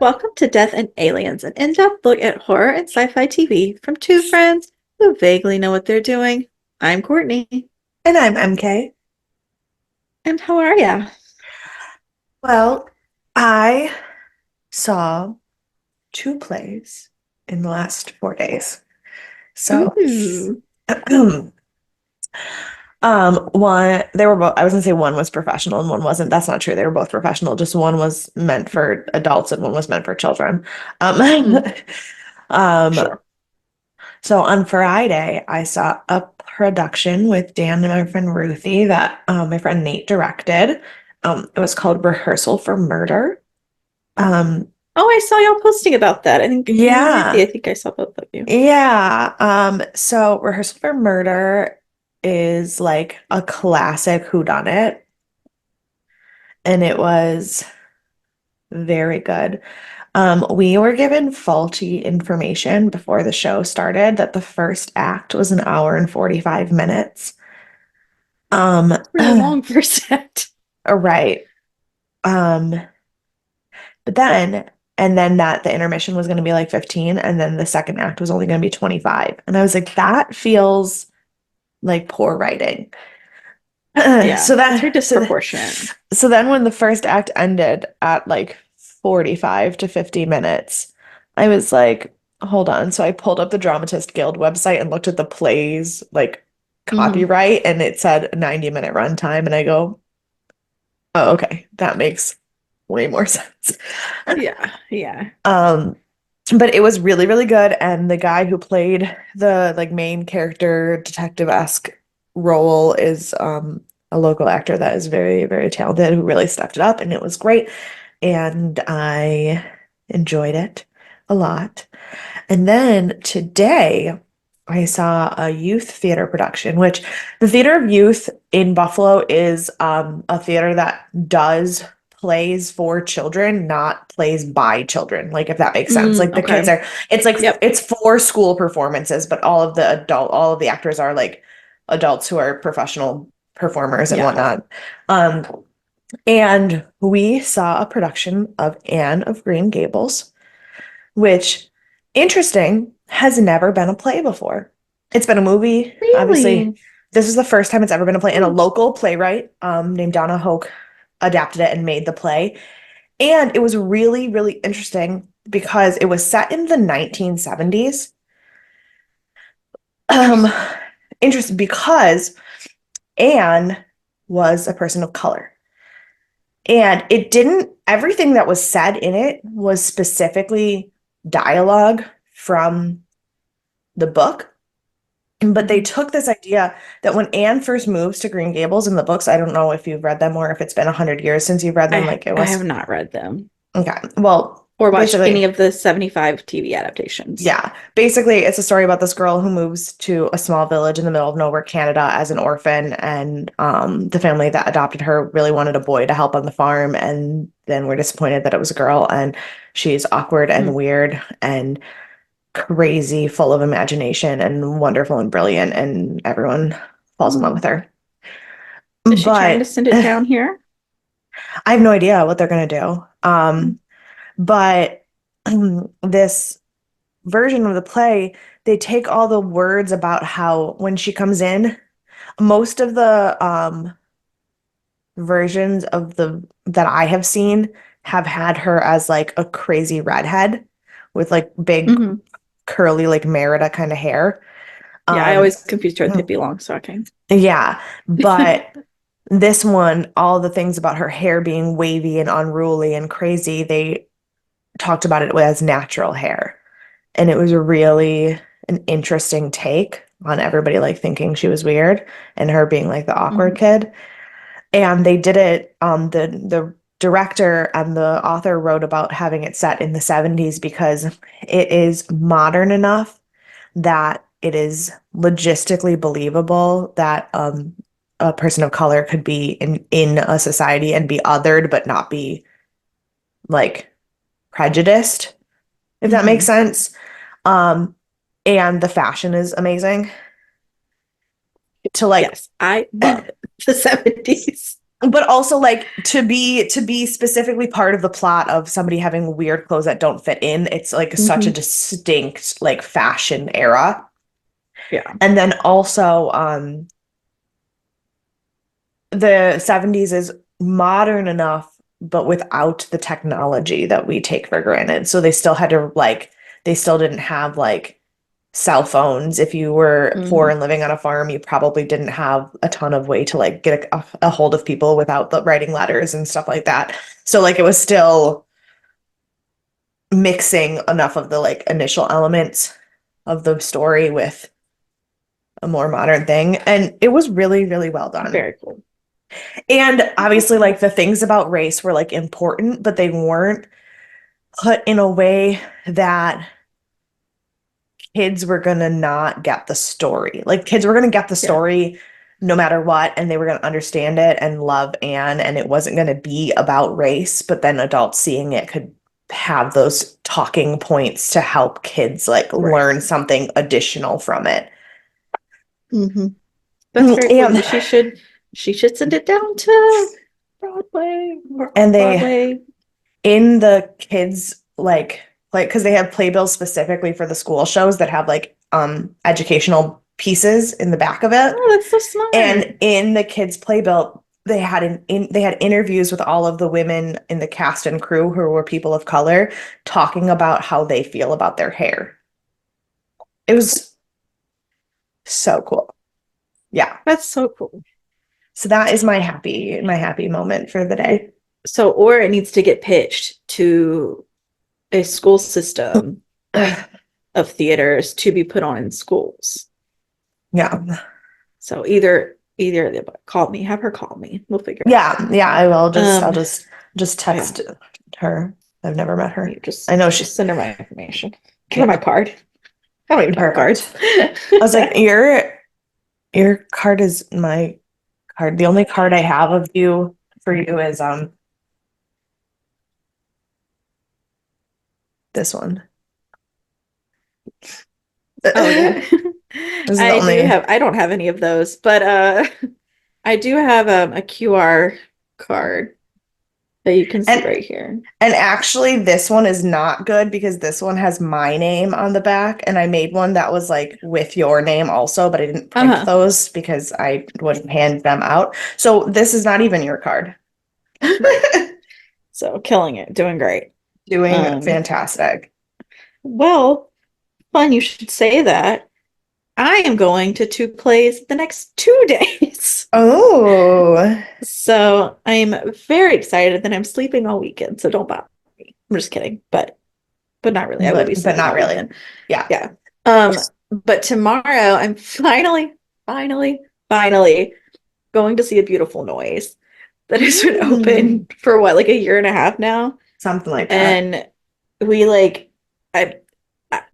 Welcome to Death and Aliens, an in-depth look at horror and sci-fi TV from two friends who vaguely know what they're doing. I'm Courtney, And I'm MK. and how are ya? Well, I saw two plays in the last 4 days. So, Ooh. one, they were both, I was gonna say one was professional and one wasn't. That's not true. They were both professional. Just one was meant for adults and one was meant for children. Um, Mm, um, sure. so on Friday, I saw a production with Dan and my friend Ruthie that my friend Nate directed. It was called Rehearsal for Murder. Um, Oh, I saw y'all posting about that. I think you and Ruthie, Yeah. I think I saw both of you. Yeah. So Rehearsal for Murder is like a classic whodunit, and it was very good. We were given faulty information before the show started that the first act was an hour and 45 minutes. Um, Real long for a set. right. Um, but then and then that the intermission was going to be like 15 and then the second act was only going to be 25. And I was like, that feels like poor writing. Yeah, So it's very that disproportionate. so then when the first act ended at like 45 to 50 minutes, I was like, hold on. So I pulled up the Dramatist Guild website and looked at the plays like Hmm. copyright and it said a 90-minute runtime and I go, oh, okay, that makes way more sense. Yeah, yeah. Um, but it was really, really good. And the guy who played the like main character detective-esque role is a local actor that is very, very talented who really stepped it up and it was great. And I enjoyed it a lot. And then today I saw a youth theater production, which the Theater of Youth in Buffalo is a theater that does plays for children, not plays by children, like if that makes sense. Like the kids Okay. are, it's like Yep. it's for school performances, but all of the actors are like adults who are professional performers and Yeah. whatnot. Um, and we saw a production of Anne of Green Gables, which, interesting, has never been a play before. It's been a movie, obviously. Really? This is the first time it's ever been a play, and a Hmm. local playwright named Donna Hoke adapted it and made the play. And it was really, really interesting because it was set in the 1970s. Um, Interesting. Interesting because Anne was a person of color. And it didn't, everything that was said in it was specifically dialogue from the book. But they Mhm. took this idea that when Anne first moves to Green Gables in the books, I don't know if you've read them or if it's been 100 years since you've read them, like it I have was. not read them Okay. Well, or watched any basically, of the 75 TV adaptations. yeah. Basically, it's a story about this girl who moves to a small village in the middle of nowhere, Canada, as an orphan, and the family that adopted her really wanted a boy to help on the farm, and then were disappointed that it was a girl, and she's awkward and Mm. weird and crazy, full of imagination, and wonderful and brilliant, and everyone falls in love with Mm. her. Is she trying to But send it I down here? have no idea what they're gonna do. Mm. But this version of the play, they take all the words about how when she comes in, most of the versions of the that I have seen have had her as like a crazy redhead with like big Hmm. curly like Merida kind of hair. Yeah, I Um always confused her with Pippi Longstocking. yeah, but this one, all the things about her hair being wavy and unruly and crazy, they talked about it as natural hair. And it was really an interesting take on everybody like thinking she was weird and her being like the awkward Hmm. kid. And they did it, the director and the author wrote about having it set in the 70s because it is modern enough that it is logistically believable that a person of color could be in a society and be othered but not be like prejudiced, if that makes Hmm. sense. Um, and the fashion is amazing to like, Yes, I love it. The 70s. But also like to be specifically part of the plot of somebody having weird clothes that don't fit in, it's like such a distinct like fashion era. Yeah. And then also the 70s is modern enough, but without the technology that we take for granted. So they still had to like, they still didn't have like cell phones. If you were poor and living on a farm, you probably didn't have a ton of way to like get a hold of people without the writing letters and stuff like that. So like it was still mixing enough of the like initial elements of the story with a more modern thing. And it was really, really well done. Very cool. And obviously, like the things about race were like important, but they weren't put in a way that kids were gonna not get the story. Like kids were gonna get the story no matter what, and they were gonna understand it and love Anne, and it wasn't gonna be about race, but then adults seeing it could have those talking points to help kids like learn something additional from it. That's very cool. She should send it down to Broadway or and Broadway. In the kids like because they have playbills specifically for the school shows that have like educational pieces in the back of it. Oh, that's so smart. And in the kids playbill they had they had interviews with all of the women in the cast and crew who were people of color talking about how they feel about their hair. It was so cool. Yeah. That's so cool. So that is my happy moment for the day. So, or it needs to get pitched to a school system of theaters to be put on in schools. Yeah. So either call me, have her call me. We'll figure it out. Yeah, I will I'll just text her. I've never met her. I know she's send her my information. Give her my card. I don't even have cards. I was like, your card is my card. The only card I have of you for you is this one. Oh yeah. I don't have any of those, but I do have a QR card that you can see right here. And actually this one is not good because this one has my name on the back, and I made one that was like with your name also, but I didn't print those because I wouldn't hand them out. So this is not even your card. So killing it, doing great. Doing fantastic. Well, fun, you should say that. I am going to 2 plays the next 2 days. Oh. So I'm very excited that I'm sleeping all weekend, so don't bother me. I'm just kidding, but not really. I will be sleeping all weekend. Yeah. Yeah. But tomorrow I'm finally going to see A Beautiful Noise that has been open for what, like a year and a half now? Something like that. And we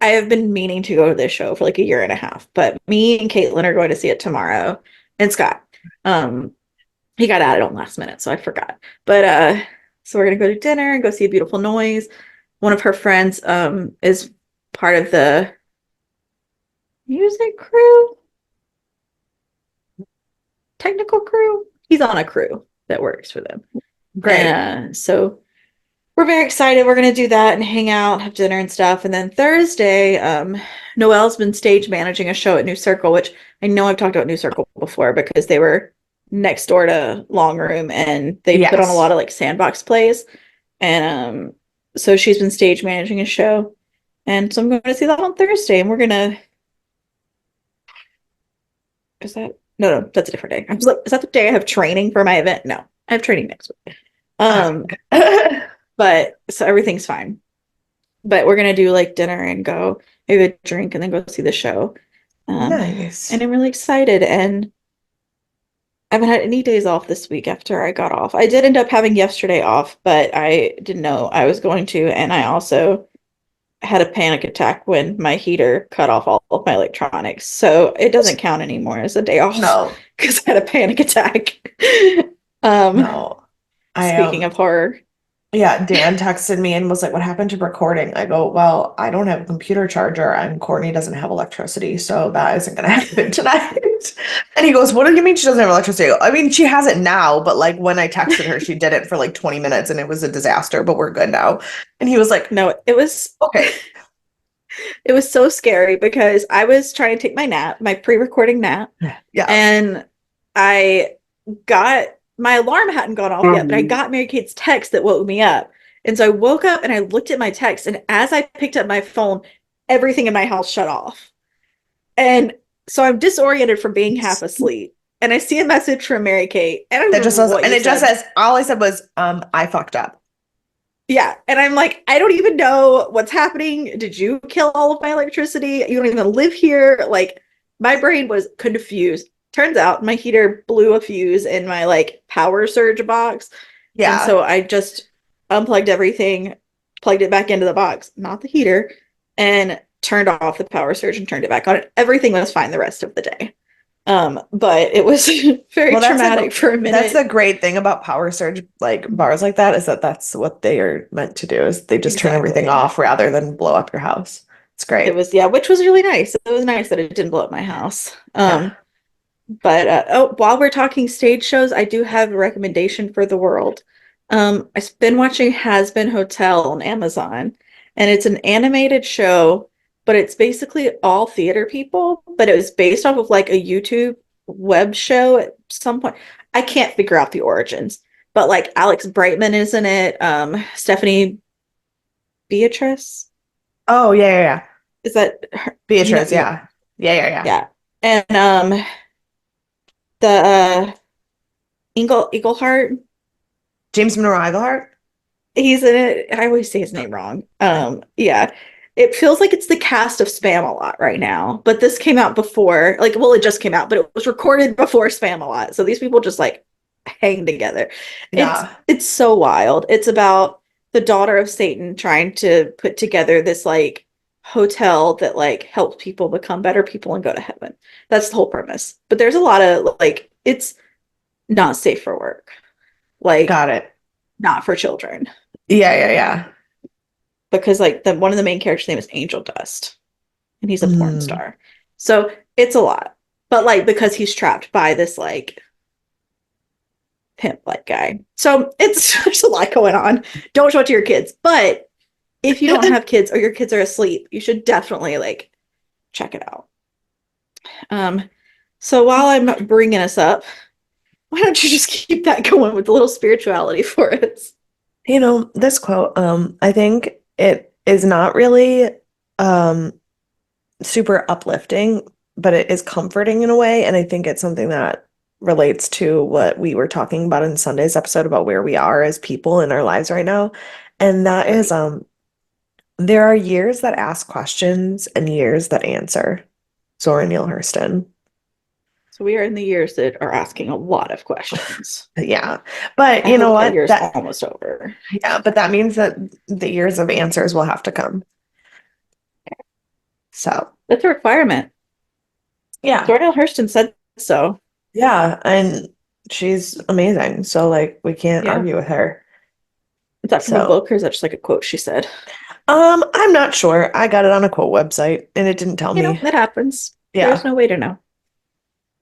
I have been meaning to go to this show for like a year and a half, but me and Caitlin are going to see it tomorrow. And Scott, he got added on last minute, so I forgot. But so we're gonna go to dinner and go see A Beautiful Noise. One of her friends is part of the music crew, technical crew. He's on a crew that works for them. Great. So we're very excited. We're going to do that and hang out, have dinner and stuff. And then Thursday, Noelle's been stage managing a show at New Circle, which I know I've talked about New Circle before because they were next door to Long Room and they put on a lot of like sandbox plays. And so she's been stage managing a show. And so I'm going to see that on Thursday. And we're going to... Is that... No, that's a different day. I was like, is that the day I have training for my event? No, I have training next week. But so everything's fine. But we're gonna do like dinner and go maybe a drink and then go see the show. Nice. And I'm really excited. And I haven't had any days off this week after I got off. I did end up having yesterday off, but I didn't know I was going to. And I also had a panic attack when my heater cut off all of my electronics. So it doesn't count anymore as a day off. No. Because I had a panic attack. No. Speaking of horror. Yeah, Dan texted me and was like, "What happened to recording?" I go, "Well, I don't have a computer charger and Courtney doesn't have electricity, so that isn't gonna happen tonight." And he goes, "What do you mean she doesn't have electricity?" I mean, she has it now, but like when I texted her, she did it for like 20 minutes and it was a disaster, but we're good now. And he was like, No, "Okay." it was so scary because I was trying to take my nap, my pre-recording nap, Yeah. and I got my alarm hadn't gone off yet, but I got Mary Kate's text that woke me up. And so I woke up and I looked at my text, and as I picked up my phone, everything in my house shut off. And so I'm disoriented from being half asleep. And I see a message from Mary Kate. And I don't That just remember says, what and you it just said. says, all I said was, I fucked up. Yeah. And I'm like, I don't even know what's happening. Did you kill all of my electricity? You don't even live here. Like, my brain was confused. Turns out my heater blew a fuse in my like power surge box. And Yeah. so I just unplugged everything, plugged it back into the box, not the heater, and turned off the power surge and turned it back on. Everything was fine the rest of the day. But it was very Well, traumatic for a that's the minute. great thing about power surge like bars like that is that that's what they are meant to do is they just turn everything Exactly. off rather than blow up your house. It's It great. was, yeah, which was really nice. It was nice that it didn't blow up my house. Yeah. But oh, while we're talking stage shows, I do have a recommendation for the world. I've been watching Has Been Hotel on Amazon, and it's an animated show, but it's basically all theater people, but it was based off of like a YouTube web show at some point. I can't figure out the origins, but like Alex Brightman is in it. Stephanie Beatrice, Oh, yeah, yeah, yeah. is that her? Beatrice, You know, yeah. Yeah, yeah, yeah. yeah. And the Eaglehart, James Monroe Iglehart? he's in it. I always say his name wrong. Yeah. It feels like it's the cast of Spam a lot right now, but this came out before, like, well, it just came out, but it was recorded before Spam a lot. So these people just like hang together. Yeah. It's so wild. It's about the daughter of Satan trying to put together this like hotel that like helps people become better people and go to heaven. That's the whole premise. But there's a lot of like it's not safe for work. Like Got it. not for children Yeah, yeah, yeah. because like the one of the main characters' name is Angel Dust and he's a porn Mm, star. So it's a lot. But like because he's trapped by this like pimp like guy. So it's there's a lot going on. Don't show it to your kids. But if you don't have kids or your kids are asleep, you should definitely like check it out. Um so while I'm bringing us up, why don't you just keep that going with a little spirituality for us? this quote, I think it is not really um super uplifting, but it is comforting in a way. And I think it's something that relates to what we were talking about in Sunday's episode about where we are as people in our lives right now. And that is, Right. there are years that ask questions and years that answer. Zora Neale Hurston. So we are in the years that are asking a lot of questions. Yeah. But I you know hope that what? year's almost over. Yeah, but that means that the years of answers will have to come. So, That's a requirement. yeah. Zora Neale Hurston said so. Yeah. And she's amazing. So, like, we can't Yeah. argue with her. Is that from a So, book or is that just like a quote she said? I'm not sure. I got it on a quote website and it didn't tell You know, me. that happens. There's Yeah. no way to know.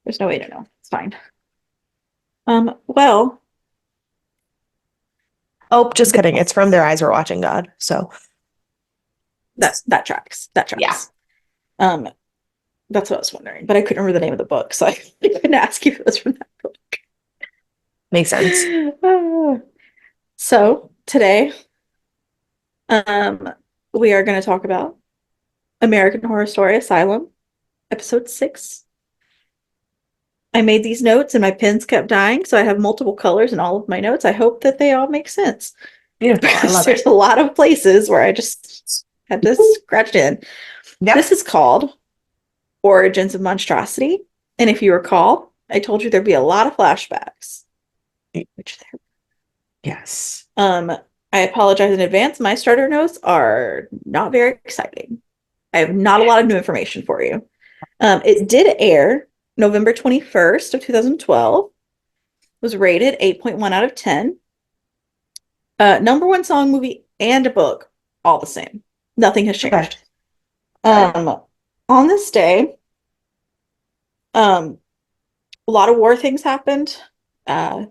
There's no way to know. It's fine. Well, Oh, just kidding. It's from Their Eyes Were Watching God. So, that tracks. That yeah, tracks. Um, that's what I was wondering, but I couldn't remember the name of the book, so I couldn't ask you if it was from that makes sense. book. So today, um, we are going to talk about American Horror Story Asylum, episode 6. I made these notes and my pens kept dying, so I have multiple colors in all of my notes. I hope that they all make sense Beautiful. I because love there's it. a lot of places where I just had to scratch it in. This Yep. is called Origins of Monstrosity. And if you recall, I told you there'd be a lot of flashbacks, which there. Yes. I apologize in advance. My starter notes are not very exciting. I have not a lot of new information for you. It did air November 21st of 2012. Was rated 8.1 out of 10. Number one song, movie, and a book, all the same. Nothing has Okay. changed. Okay. On this day, um, a lot of war things happened. Uh,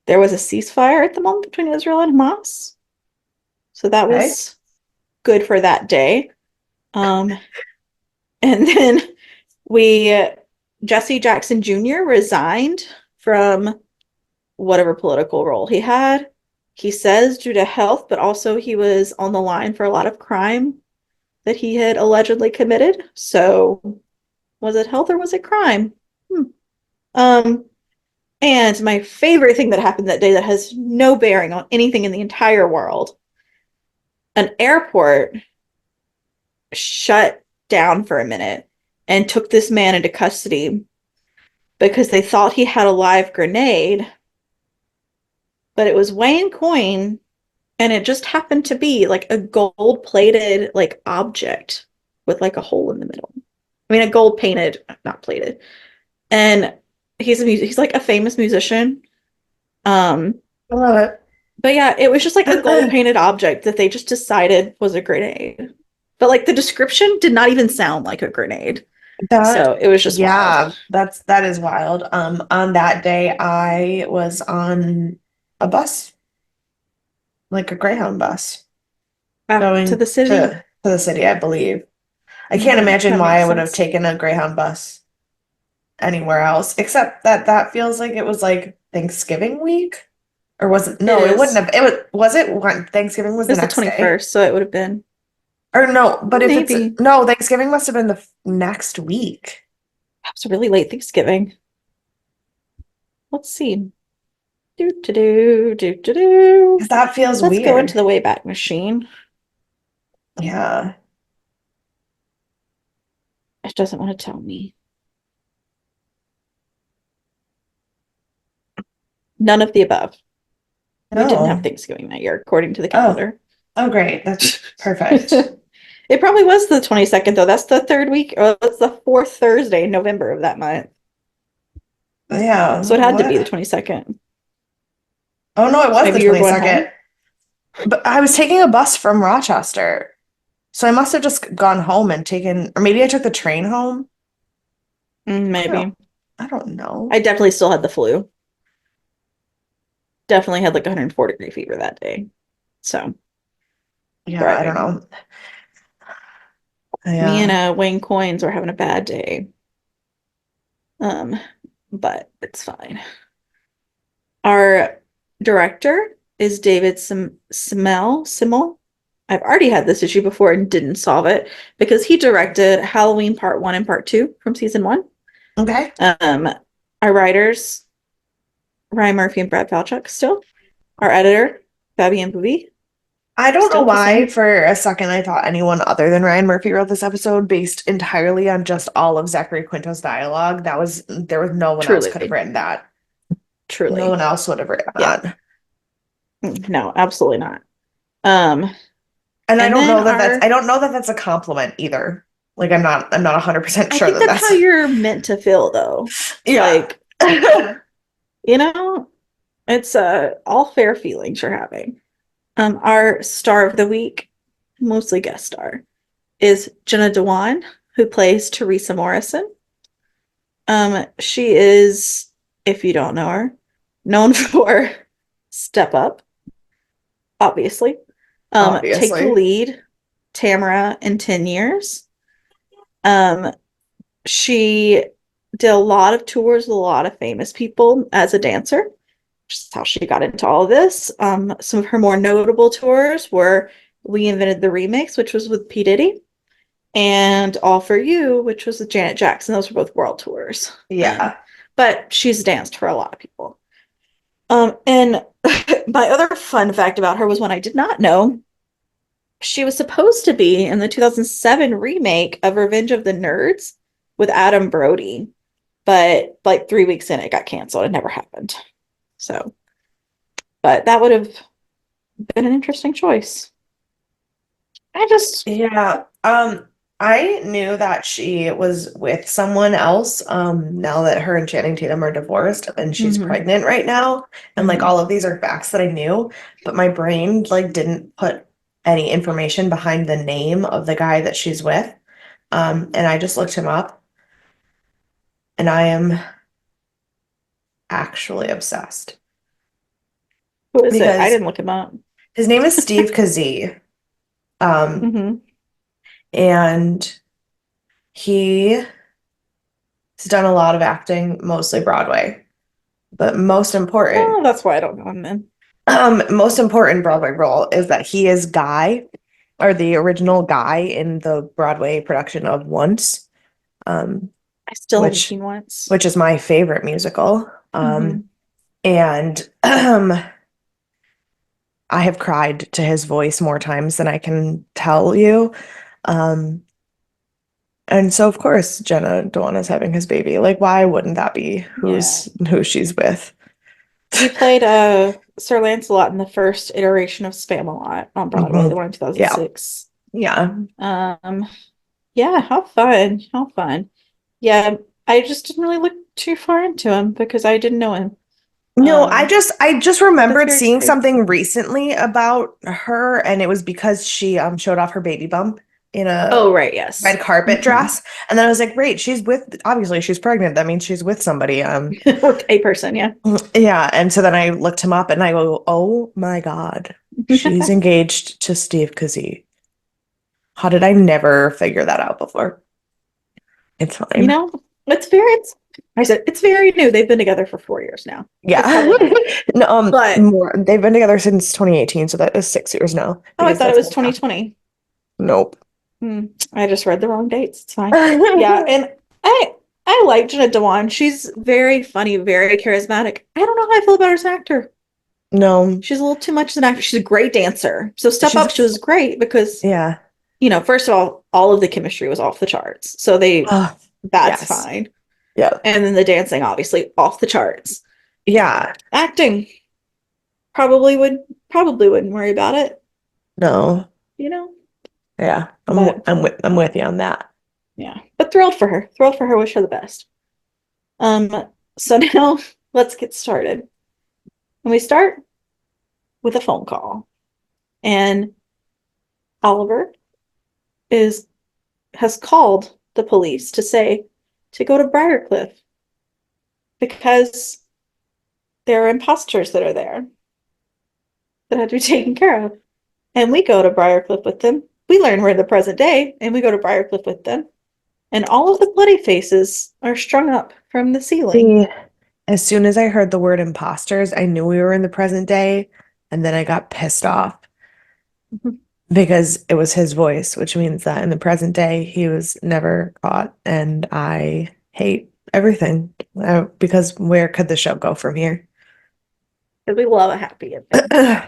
there was a ceasefire at the moment between Israel and Hamas, so that Okay. was good for that day. Um, and then we Jesse Jackson Jr. resigned from whatever political role he had. He says due to health, but also he was on the line for a lot of crime that he had allegedly committed. So was it health or was it crime? Hmm. Um, and my favorite thing that happened that day that has no bearing on anything in the entire world, an airport shut down for a minute and took this man into custody because they thought he had a live grenade, but it was Wayne Coyne and it just happened to be like a gold plated like object with like a hole in the middle. I mean a gold painted, not plated. And he's like a famous musician. Um I love but yeah, it was just like a gold it. painted object that they just decided was a grenade. But like the description did not even sound like a grenade. So That, it was just wild. yeah, that is wild. On that day, I was on a bus, like a Greyhound bus, Back to going the city. to the city, I believe. I can't imagine That why I makes would have sense. taken a Greyhound bus anywhere else, except that that feels like it was like Thanksgiving week. Or was it? It No, it wouldn't is. have. It was it when Thanksgiving was It the was the next day? 21st, so it would have been Or no, but if it's maybe. no, Thanksgiving must have been the next week. That was a really late Thanksgiving. Let's see. Do do do do do Because do. that feels Let's go into weird. the Wayback Machine. Yeah. It doesn't want to tell me. None of the above. We didn't have No. Thanksgiving that year, according to the Oh. calendar. Oh, great. That's perfect. It probably was the 22nd, though. That's the third week, or that's the fourth Thursday in November of that month. Yeah. So it had to be the What? 22nd. Oh no, it So was the maybe you were going 22nd. home? But I was taking a bus from Rochester. So I must have just gone home and taken, or maybe I took the train home. I don't, Maybe. I don't know. I definitely still had the flu. Definitely had like 104-degree fever that day. So Yeah, I don't thriving. know. Me and Yeah. Wayne Coynes were having a bad day. Um, but it's fine. Our director is David Simmel. I've already had this issue before and didn't solve it because he directed Halloween Part 1 and Part 2 from season 1. Okay. Um, our writers, Ryan Murphy and Brad Falchuk, still. Our editor, Fabienne Bouvier, I don't know still the why same. for a second I thought anyone other than Ryan Murphy wrote this episode based entirely on just all of Zachary Quinto's dialogue. There was no one else could have Truly, written that. No one truly. else would have written Yeah. that. No, absolutely not. Um, And and then I our don't know that that's a compliment either. Like I'm not 100% I sure think that that's how that's you're meant to feel though. yeah. Like, you know, it's all fair feelings you're having. Our star of the week, mostly guest star, is Jenna Dewan, who plays Teresa Morrison. She is, if you don't know her, known for Step Up, obviously. Take the Obviously. Lead, Tamara in 10 Years. Um, she did a lot of tours with a lot of famous people as a dancer, which is how she got into all of this. Some of her more notable tours were We Invented the Remix, which was with P. Diddy, and All For You, which was with Janet Jackson. Those were both world tours. Yeah. But she's danced for a lot of people. And my other fun fact about her was one I did not know. She was supposed to be in the 2007 remake of Revenge of the Nerds with Adam Brody, but like 3 weeks in, it got canceled. It never happened. So, but that would have been an interesting choice. I just, Yeah. I knew that she was with someone else, now that her and Channing Tatum are divorced and she's Hmm. pregnant right now. And like Hmm. all of these are facts that I knew, but my brain like didn't put any information behind the name of the guy that she's with. And I just looked him up and I am actually obsessed Who is it? I because didn't look him up. his name is Steve Kazee. Um, Hmm. and he has done a lot of acting, mostly Broadway. But Oh, that's why I don't know him then. most important Broadway role is that he is Guy, or the original Guy in the Broadway production of Once, um, I still haven't which seen once. which is my favorite musical. Hmm. And I have cried to his voice more times than I can tell you. Um, and so of course Jenna Dewan is having his baby. Like, why wouldn't that be Yeah. who she's with? He played Sir Lancelot in the first iteration of Spamalot on Broadway, the Mhm. one in Yeah. 2006. Yeah. Um, yeah, how fun. How fun. Yeah, I just didn't really look too far into him because I didn't know him. No, Um, I just but that's remembered very seeing exciting. something recently about her, and it was because she showed off her baby bump in a Oh, right, yes. red carpet Hmm. dress. And then I was like, great, she's with, obviously she's pregnant. That means she's with somebody. With a person, yeah. Yeah. And so then I looked him up and I go, oh my God, she's engaged to Steve Kazee. How did I never figure that out before? It's You fine. know, I said it's very new. They've been together for 4 years now. It's Yeah. probably new. No, But more. They've been together since 2018, so that is 6 years now oh, I because thought it that's was my math. 2020. Nope. Hmm, I just read the wrong dates. It's fine. Yeah, and I like Jenna Dewan. She's very funny, very charismatic. I don't know how I feel about her as an actor. No, She's a little too much as an actor. She's a great dancer. So Step she's Up, she was great because, yeah. first of all of the chemistry was off the charts. So Oh, that's yes. fine. Yeah. And then the dancing, obviously, off the charts. Yeah. Acting, probably wouldn't worry about it, No. you know? Yeah. But I'm with you on that. yeah. But thrilled for her. Thrilled for her, wish her the best. So now let's get started. And we start with a phone call. And Oliver is has called the police to say to go to Briarcliff because there are imposters that are there that have to be taken care of. And we go to Briarcliff with them. We learn we're in the present day, and we go to Briarcliff with them. And all of the bloody faces are strung up from the ceiling. See, as soon as I heard the word imposters, I knew we were in the present day, and then I got pissed off because it was his voice, which means that in the present day he was never caught, and I hate everything. Because where could the show go from here? Because we love a happy ending.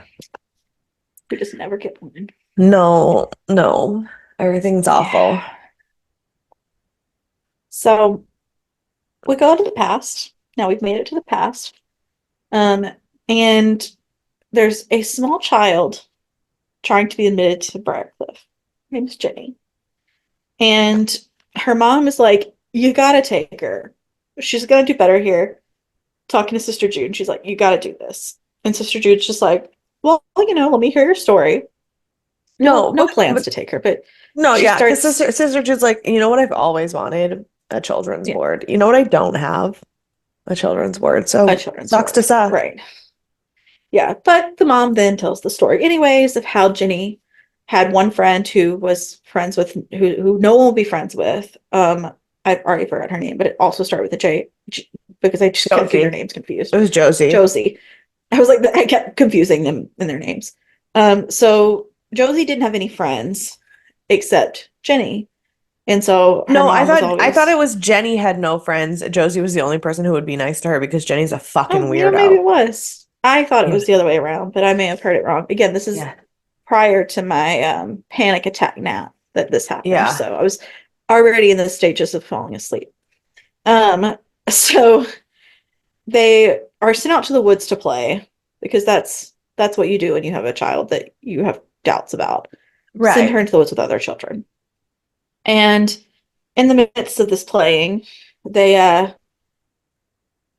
We just never get one. No, no, everything's Yeah. awful. So we go to the past. Now we've made it to the past. Um, and there's a small child trying to be admitted to Briarcliff. Her name's Jenny. And her mom is like, you gotta take her. She's gonna do better here. Talking to Sister Jude, she's like, you gotta do this. And Sister Jude's just like, well, let me hear your story. No, No, no plans but to take her, but no, she yeah, because starts, sister just like, you know what I've always wanted? A children's yeah, board. You know what I don't have? A children's board. a So children's sucks to story. suck. Right. Yeah. But the mom then tells the story anyways of how Jenny had one friend who was friends with who no one will be friends with. I've already forgot her name, but it also started with a because I just kept getting their Josie. names confused. It was Josie. Josie. I was like, I kept confusing them in their names. So Josie didn't have any friends except Jenny. And so her No, mom was I thought it always, was Jenny had no friends. Josie was the only person who would be nice to her because Jenny's a fucking oh, maybe weirdo. it was. I thought it Yeah. was the other way around, but I may have heard it wrong. Again, this is Yeah. prior to my panic attack nap that this happened. Yeah. So I was already in the stages of falling asleep. Um, so they are sent out to the woods to play because that's what you do when you have a child that you have doubts about. Send Right. her into the woods with other children. And in the midst of this playing, they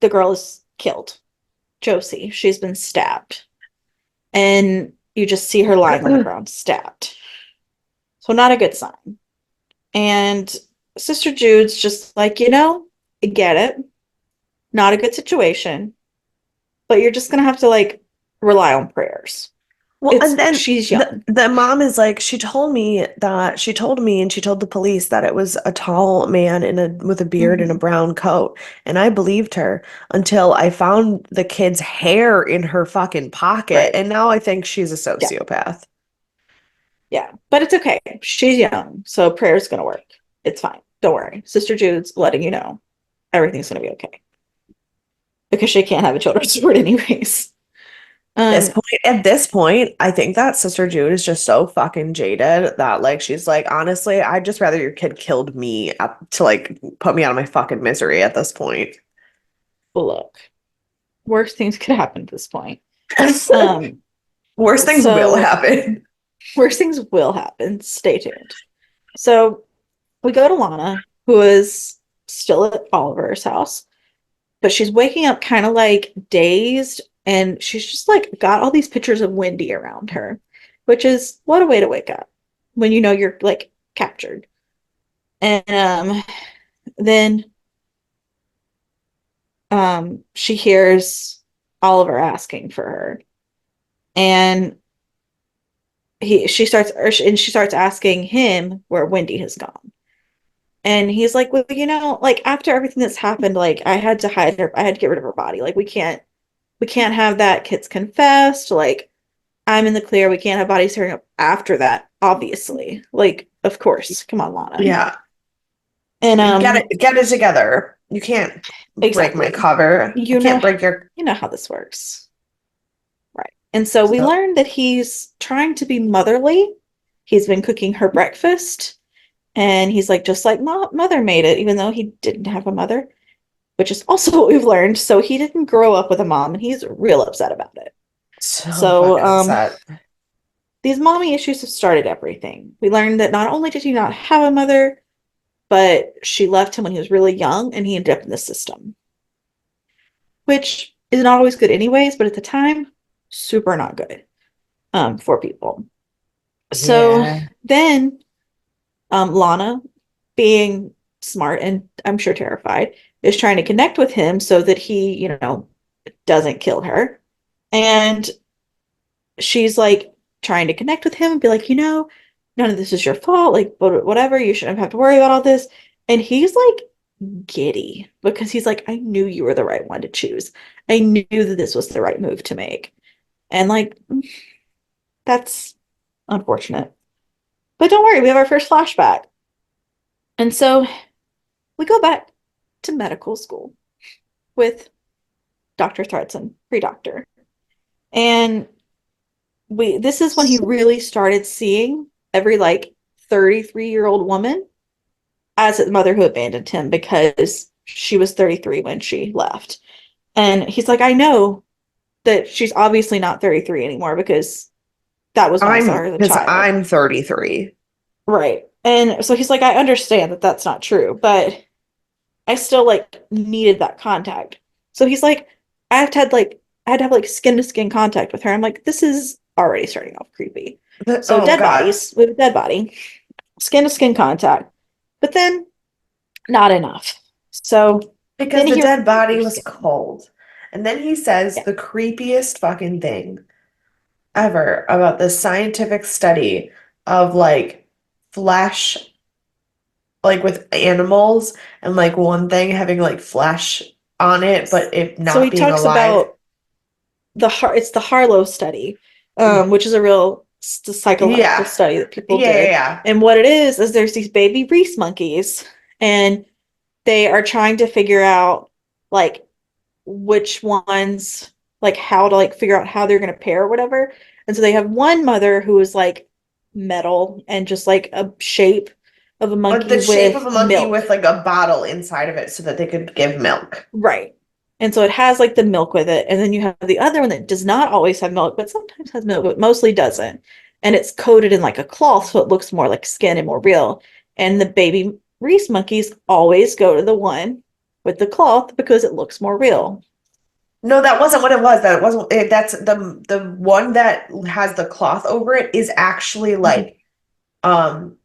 the girl is killed. Josie, she's been stabbed. And you just see her lying on the ground, stabbed. So not a good sign. And Sister Jude's just like, I get it. Not a good situation, but you're just gonna have to like rely on prayers. Well, and then She's young. the mom is like, she told me and she told the police that it was a tall man with a beard and a brown coat. And I believed her until I found the kid's hair in her fucking pocket. Right. And now I think she's a sociopath. Yeah, but it's okay. She's young, so prayer's gonna work. It's fine. Don't worry. Sister Jude's letting you know everything's gonna be okay. Because she can't have a children's word anyways. At this point, I think that Sister Jude is just so fucking jaded that like she's like, honestly, I'd just rather your kid killed me to like put me out of my fucking misery at this point. Well, look, worse things could happen at this point. Worse things will happen. Worse things will happen. Stay tuned. So we go to Lana, who is still at Oliver's house, but she's waking up kind of like dazed, and she's just like got all these pictures of Wendy around her, which is what a way to wake up when you know you're like captured. And then she hears Oliver asking for her, and she starts asking him where Wendy has gone. And he's like, well, like after everything that's happened, like I had to hide her, I had to get rid of her body. Like we can't have that. Kids confessed. Like I'm in the clear. We can't have bodies tearing up after that, obviously. Like, of course. Come on, Lana. Yeah. And get it together. You can't break my cover. You can't break your You know how this works. Right. And so we learned that he's trying to be motherly. He's been cooking her breakfast. And he's like, just like mother made it, even though he didn't have a mother, which is also what we've learned. So he didn't grow up with a mom, and he's real upset about it. So these mommy issues have started everything. We learned that not only did he not have a mother, but she left him when he was really young, and he ended up in the system, which is not always good anyways, but at the time, super not good for people. So then Lana, being smart and I'm sure terrified, is trying to connect with him so that he, doesn't kill her. And she's like trying to connect with him and be like, none of this is your fault. Like, whatever, you shouldn't have to worry about all this. And he's like giddy because he's like, I knew you were the right one to choose. I knew that this was the right move to make. And like, that's unfortunate. But don't worry, we have our first flashback. And so we go back to medical school with Dr. Thredson, pre-doctor. And this is when he really started seeing every like 33-year-old woman as a mother who abandoned him because she was 33 when she left. And he's like, I know that she's obviously not 33 anymore because that was when I saw her as a child. I'm 33. Right. And so he's like, I understand that that's not true, but I still like needed that contact. So he's like, I had to have skin to skin contact with her. I'm like, this is already starting off creepy. So bodies with a dead body, skin to skin contact, but then not enough. So because the dead body was cold. And then he says the creepiest fucking thing ever about the scientific study of like flesh, like with animals, and like one thing having like flesh on it, but it not being alive. So he talks about it's the Harlow study, which is a real psychological study that people did. Yeah. And what it is there's these baby Reese monkeys, and they are trying to figure out like which ones, like how to like figure out how they're going to pair or whatever. And so they have one mother who is like metal and just like a shape of a monkey, the shape of a monkey milk with like a bottle inside of it so that they could give milk. Right. And so it has like the milk with it. And then you have the other one that does not always have milk, but sometimes has milk, but mostly doesn't. And it's coated in like a cloth, so it looks more like skin and more real. And the baby Reese monkeys always go to the one with the cloth because it looks more real. No, that wasn't what it was. That wasn't it, that's the one that has the cloth over it is actually like um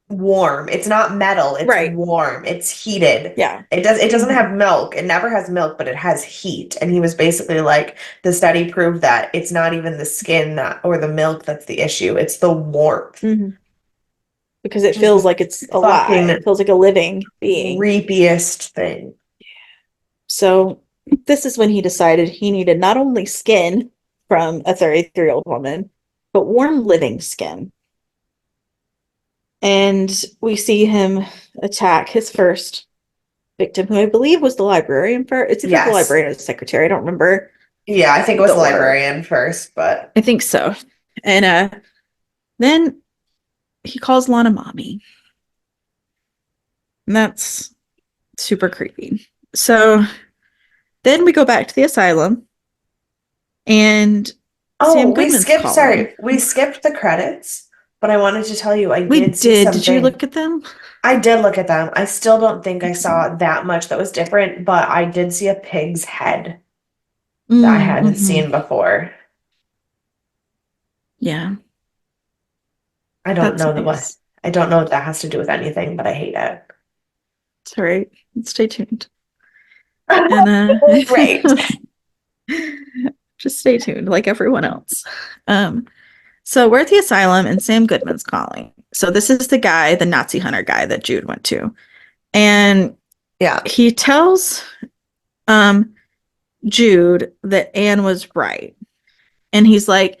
warm. It's not metal, it's Right. warm. It's heated. Yeah. It doesn't have milk. It never has milk, but it has heat. And he was basically like the study proved that it's not even the skin that or the milk that's the issue. It's the warmth. Mm-hmm. Because it Which is feels the like it's alive. fucking It feels like a living being. creepiest thing. So this is when he decided he needed not only skin from a 33-year-old woman, but warm living skin. And we see him attack his first victim, who I believe was the librarian first. It's either the Yes. librarian or the secretary. I don't remember. Yeah, I think it was the order. librarian first, but I think so. And then he calls Lana mommy. And that's super creepy. So then we go back to the asylum and Sam Goodman's calling. we skipped the credits, but I wanted to tell you I We did see did. something. Did you look at them? I did look at them. I still don't think I saw that much that was different, but I did see a pig's head that I hadn't seen before. Yeah. I don't That's know nice. I don't know what that has to do with anything, but I hate it. It's all right. Stay tuned. And Right. just stay tuned, like everyone else. So we're at the asylum and Sam Goodman's calling. So this is the guy, the Nazi hunter guy that Jude went to. And Yeah. he tells Jude that Anne was right. And she's like,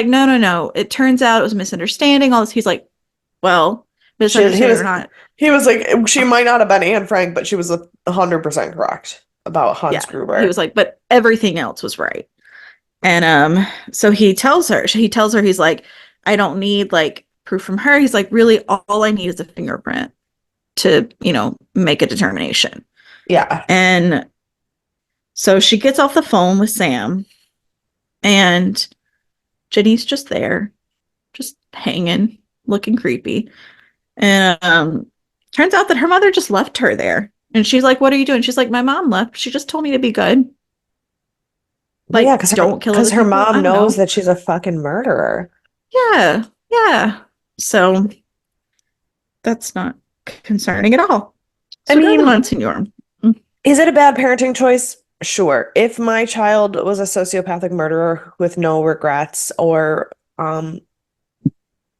no. It turns out it was a misunderstanding. All this. He's like, well, misunderstanding or not. He was like, she might not have been Anne Frank, but she was 100% correct about Hans Gruber. He was like, but everything else was right. And so he tells her, he's like, I don't need like proof from her. He's like, really, all I need is a fingerprint to, make a determination. Yeah. And so she gets off the phone with Sam, and Jenny's just there, just hanging, looking creepy. And turns out that her mother just left her there. And she's like, what are you doing? She's like, my mom left. She just told me to be good. Like, yeah, because her mom knows that she's a fucking murderer. Yeah. So that's not concerning at all. So I mean, Monsignor. Is it a bad parenting choice? Sure. If my child was a sociopathic murderer with no regrets or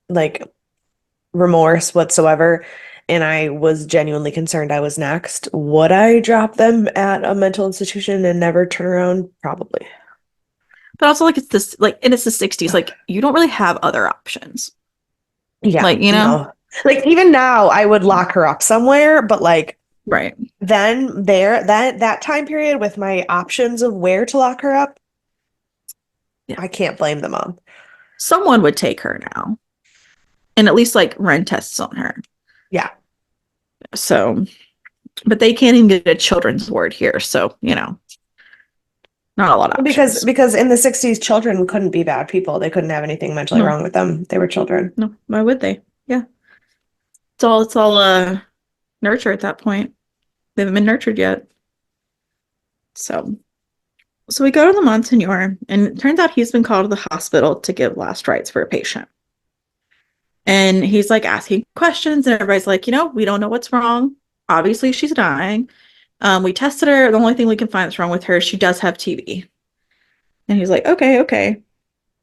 like remorse whatsoever, and I was genuinely concerned I was next, would I drop them at a mental institution and never turn around? Probably. But also, like, it's this, like, and it's the 60s. Like, you don't really have other options. Yeah. Like, no. Like, even now, I would lock her up somewhere, but like, right. Then that time period with my options of where to lock her up, I can't blame the mom. Someone would take her now and at least like run tests on her. Yeah. So, but they can't even get a children's ward here. So, not a lot of options. Because in the 60s, children couldn't be bad people. They couldn't have anything mentally wrong with them. They were children. No, why would they? Yeah. It's all nurture at that point. They haven't been nurtured yet. So we go to the Monsignor, and it turns out he's been called to the hospital to give last rites for a patient. And he's like asking questions, and everybody's like, we don't know what's wrong. Obviously, she's dying. We tested her. The only thing we can find that's wrong with her, she does have TB. And he's like, okay.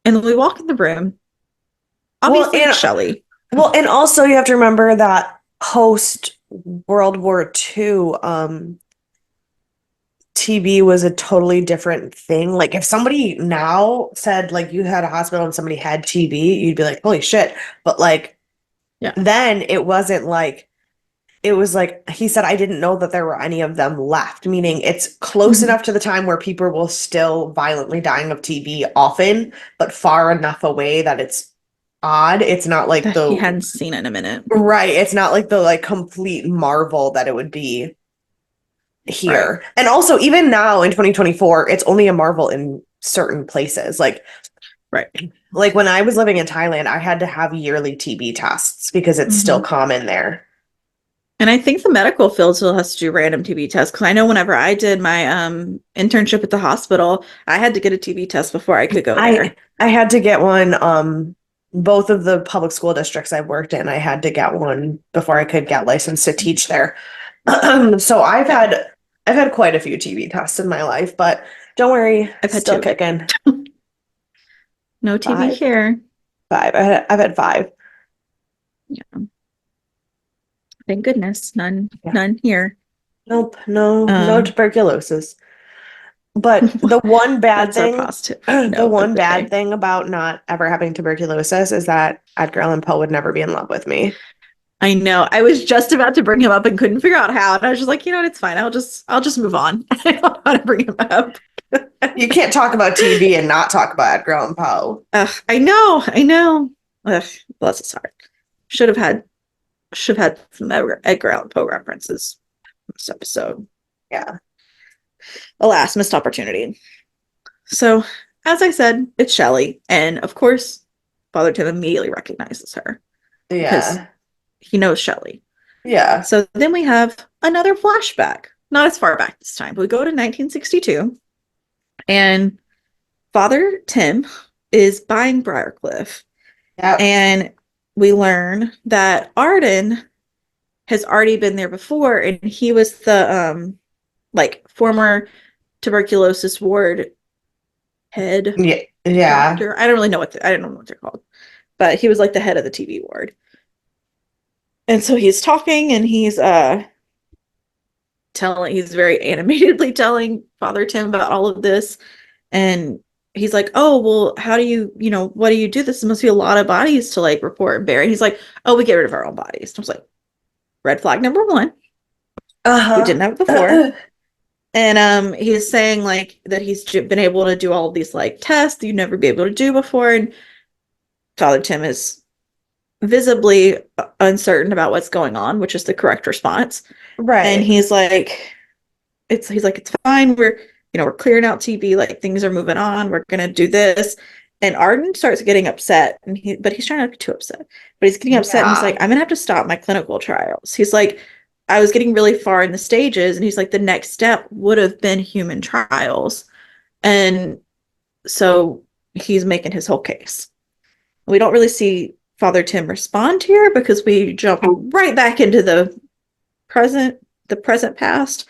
And then we walk in the room. Obviously, it's Shelley. Well, and also you have to remember that post World War II, TB was a totally different thing. Like if somebody now said like you had a hospital and somebody had TB, you'd be like, holy shit. But like, then it wasn't like, it was like, he said, I didn't know that there were any of them left, meaning it's close enough to the time where people will still violently dying of TB often, but far enough away that it's odd. It's not like he hadn't seen it in a minute. Right. It's not like the like complete marvel that it would be here. Right. And also even now in 2024, it's only a marvel in certain places. Like Right. Like when I was living in Thailand, I had to have yearly TB tests because it's still Mhm. common there. And I think the medical field still has to do random TB tests because I know whenever I did my internship at the hospital, I had to get a TB test before I could go I there. I had to get one, both of the public school districts I worked in, I had to get one before I could get licensed to teach there. So Yeah, I've had quite a few TB tests in my life, but don't worry, I've had still two. kicking. No TB Five, here. five. I've had five. Yeah, thank goodness. None, Yeah. none here. Nope, no Um, tuberculosis. But the one bad that's a thing, positive the note of one the bad day. thing about not ever having tuberculosis is that Edgar Allan Poe would never be in love with me. I know. I was just about to bring him up and couldn't figure out how. And I was just like, you know what, it's fine. I'll just move on. I don't know how to bring him up. You can't talk about TB and not talk about Edgar Allan Poe. I know, I know. Ugh, bless his heart. Should have had some Edgar Allan Poe references in this episode. Yeah. Alas, missed opportunity. So, as I said, it's Shelley, and of course, Father Tim immediately recognizes her because Yeah. he knows Shelley. Yeah. So then we have another flashback, not as far back this time, but we go to 1962, and Father Tim is buying Briarcliff, Yep. and we learn that Arden has already been there before, and he was the like former tuberculosis ward head Yeah. Yeah. doctor. I don't know what they're called, but he was like the head of the TB ward. And so he's talking, and he's very animatedly telling Father Tim about all of this, and he's like, oh well, how do what do you do? This must be a lot of bodies to like report and bury. And he's like, oh, we get rid of our own bodies. And I was like, red flag number one. We Uh-huh. didn't have it before. And he's saying like that he's been able to do all of these like tests that you'd never be able to do before. And Father Tim is visibly uncertain about what's going on, which is the correct response. And Right. he's like, it's fine. We're clearing out TB, like things are moving on. We're gonna do this. And Arden starts getting upset, but he's trying not to be too upset. But he's getting upset, and he's like, Yeah. I'm gonna have to stop my clinical trials. He's like, I was getting really far in the stages, and he's like, the next step would have been human trials. And so he's making his whole case. We don't really see Father Tim respond here because we jump right back into present, the present past,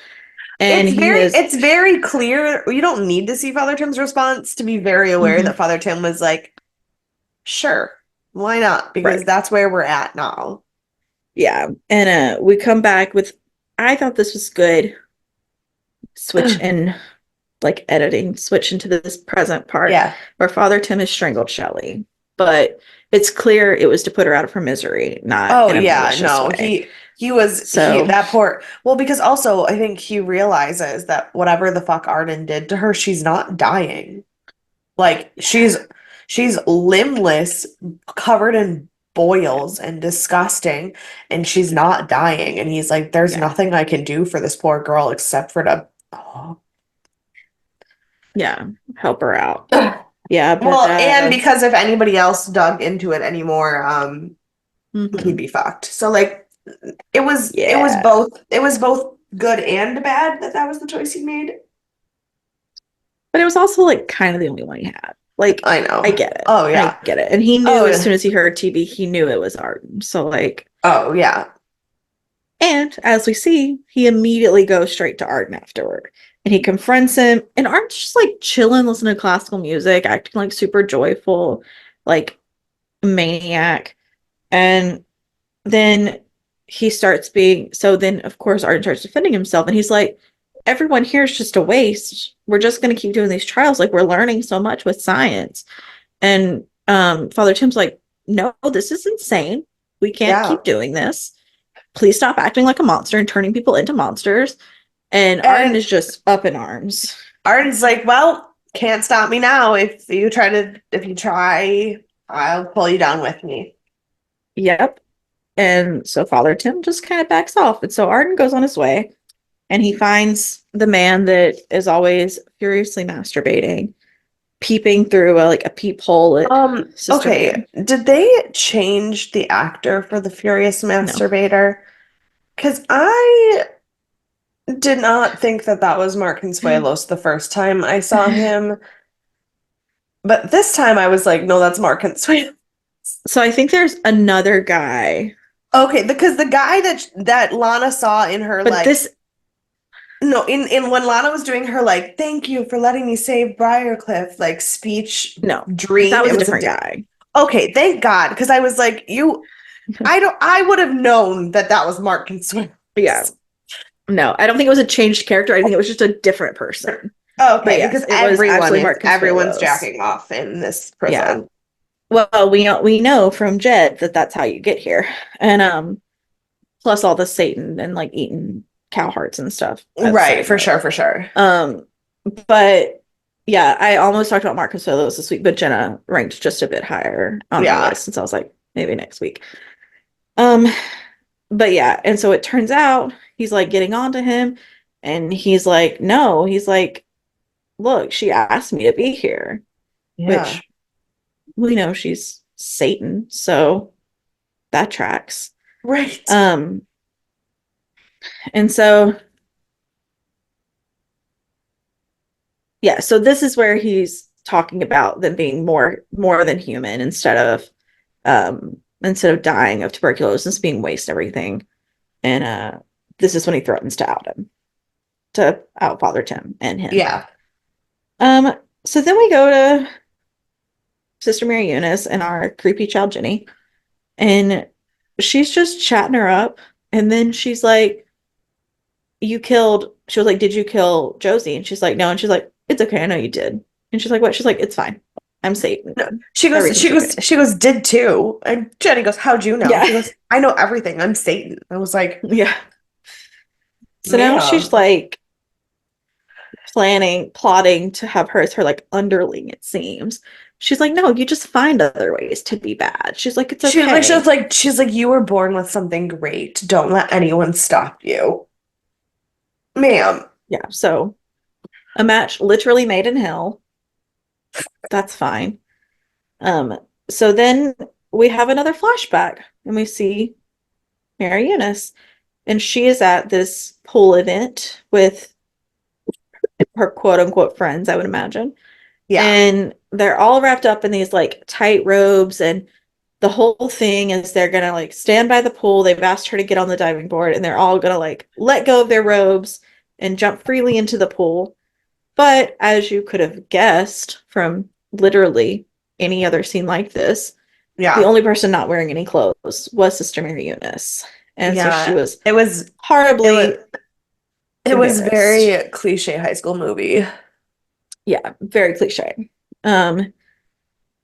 and he is. It's very clear. You don't need to see Father Tim's response to be very aware that Mhm, Father Tim was like, sure, why not? Because right. that's where we're at now. Yeah. And we come back with, I thought this was good. Switch in like editing, switch into this present part Yeah. where Father Tim has strangled Shelley. But it's clear it was to put her out of her misery, not Oh in a yeah, malicious no. way. He So, that poor well, because also I think he realizes that whatever the fuck Arden did to her, she's not dying. Like she's limbless, covered in boils and disgusting, and she's not dying. And he's like, there's yeah. nothing I can do for this poor girl except for to oh. Yeah. Help her out. Yeah. But, Well, and because if anybody else dug into it anymore, he'd mhm. be fucked. So like Yeah. it was both good and bad that that was the choice he made. But it was also like kind of the only one he had. Like, I I know. get it. Oh I yeah. get it. And he Oh knew as soon yeah. as he heard TB, he knew it was Arden. So, like, Oh yeah. and as we see, he immediately goes straight to Arden afterward. And he confronts him. And Arden's just like chilling, listening to classical music, acting like super joyful, like maniac. And then he starts being so then of course Arden starts defending himself and he's like, everyone here is just a waste. We're just gonna keep doing these trials. Like we're learning so much with science. And Father Tim's like, no, this is insane. We can't Yeah. keep doing this. Please stop acting like a monster and turning people into monsters. And Arden And is just up in arms. Arden's like, well, can't stop me now. If you try, I'll pull you down with me. Yep. And so Father Tim just kind of backs off. And so Arden goes on his way and he finds the man that is always furiously masturbating. peeping through a peephole at Sister Okay. Moon. Did they change the actor for the Furious No. Masturbator? Because I did not think that that was Mark Consuelos the first time I saw him, but this time I was like, no, that's Mark Consuelos. So I think there's another guy, Okay, because the guy that Lana saw in her but like this no in when Lana was doing her like thank you for letting me save Briarcliff like speech no, that dream, was it a was a different guy. okay, thank God, because I was like you I would have known that that was Mark Consuelos. Yeah. No, I don't think it was a changed character. I think it was just a different person. But Okay, yes, because it was absolutely Mark everyone's Consuelos. jacking off in this Yeah. prison. Well, we know from Jed that that's how you get here, and plus all the Satan and like eating cow hearts and stuff. As a Right, side for note. sure, for sure. Um, but yeah, I almost talked about Mark Consuelos this week, but Jenna ranked just a bit higher on her Yeah. list, since I was like, maybe next week. Um, but yeah, and so it turns out he's like getting on to him, and he's like, no, he's like, look, she asked me to be here, Yeah. which we know she's Satan, so that tracks. Right. Um, and so yeah, so this is where he's talking about them being more than human, instead of dying of tuberculosis, being waste everything. And this is when he threatens to out Father Tim and him. Yeah. Um, so then we go to Sister Mary Eunice and our creepy child Jenny, and she's just chatting her up, and then she's like, she was like, did you kill Josie? And she's like, no. And she's like, it's okay, I know you did. And she's like, what? She's like, it's fine, I'm Satan, No, everything's okay. she goes, did too. And Jenny goes, how'd you know? Yeah. She goes, I know everything. I'm Satan. I was like, Yeah. So now she's ma'am. like plotting to have her as her like underling, it seems. She's like, no, you just find other ways to be bad. She's like, it's okay. She's like, you were born with something great. Don't let anyone stop you. Ma'am. Yeah. So a match literally made in hell. That's fine. Um, so then we have another flashback and we see Mary Eunice, and she is at this pool event with her quote unquote friends, I would imagine. Yeah. And they're all wrapped up in these like tight robes, and the whole thing is they're gonna like stand by the pool. They've asked her to get on the diving board, and they're all gonna like let go of their robes and jump freely into the pool. But as you could have guessed from literally any other scene like this, the Yeah. only person not wearing any clothes was Sister Mary Eunice. And so she Yeah. was It was horribly it was embarrassed. very cliche high school movie. Yeah, very cliche. Um,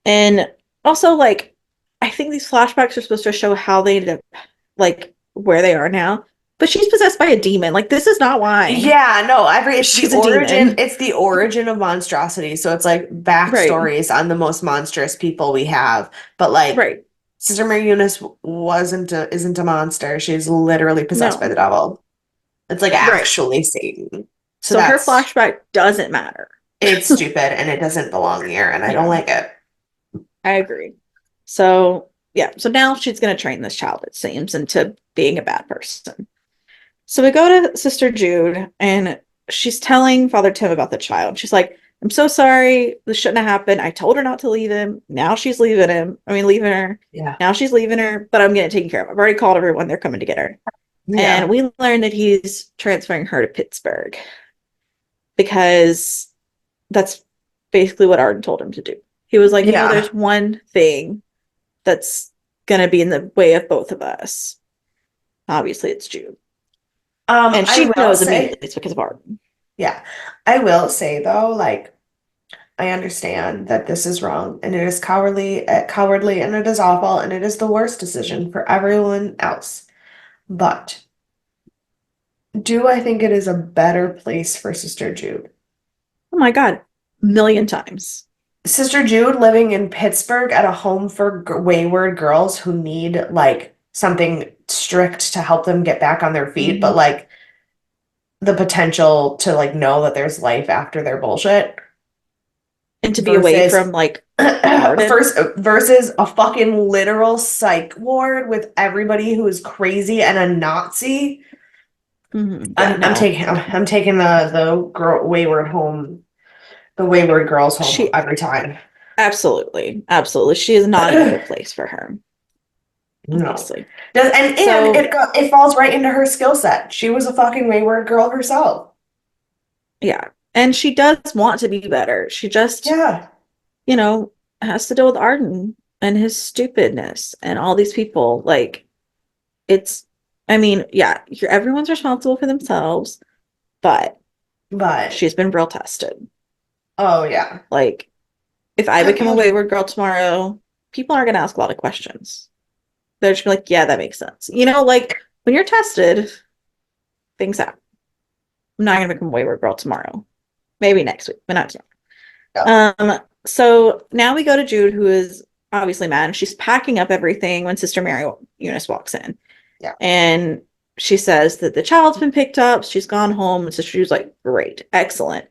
and also like I think these flashbacks are supposed to show how they ended up like where they are now. But she's possessed by a demon. Like this is not why. Yeah, no, She's a demon. it's the origin of monstrosity. So it's like Right. backstories on the most monstrous people we have. But like Right. Sister Mary Eunice isn't a monster. She's literally possessed by the No. devil. It's like Right. actually Satan. So So her that's flashback doesn't matter. it's stupid and it doesn't belong here and I don't Yeah, like it. I agree. So yeah, so now she's gonna train this child, it seems, into being a bad person. So we go to Sister Jude, and she's telling Father Tim about the child. She's like, I'm so sorry. This shouldn't have happened. I told her not to leave him. Now she's leaving him. I mean, leaving her. Yeah. Now she's leaving her, but I'm getting taken care of. I've already called everyone. They're coming to get her. Yeah. And we learned that he's transferring her to Pittsburgh because that's basically what Arden told him to do. He was like, Yeah. there's one thing that's going to be in the way of both of us. Obviously, it's Jude. And I she will knows say, immediately it's because of Arden. yeah. I will say though, like I understand that this is wrong and it is cowardly and it is awful and it is the worst decision for everyone else. But do I think it is a better place for Sister Jude? Oh my God, million times. Sister Jude living in Pittsburgh at a home for wayward girls who need like something strict to help them get back on their feet, but Mhm. like the potential to like know that there's life after their bullshit. and to be away from like Arden. versus a fucking literal psych ward with everybody who is crazy and a Nazi. Yeah, I'm taking the girl the wayward girls home she every time. absolutely, she is not in a good place for her. No. Obviously. And it falls right into her skill set. She was a fucking wayward girl herself. Yeah. And she does want to be better. She just, you know, has to deal with Arden and his stupidness and all these people. Like, it's, I mean, yeah, everyone's responsible for themselves, but she's been real tested. Oh, yeah. Like, if I become a wayward girl tomorrow, people aren't going to ask a lot of questions. They're just like, yeah, that makes sense. You know, like, when you're tested, things happen. I'm not going to become a wayward girl tomorrow. Maybe next week, but not tomorrow. Yeah. So now we go to Jude, who is obviously mad, and she's packing up everything when Sister Mary Eunice walks in. Yeah. And she says that the child's been picked up. She's gone home. And Sister Jude's like, great, excellent.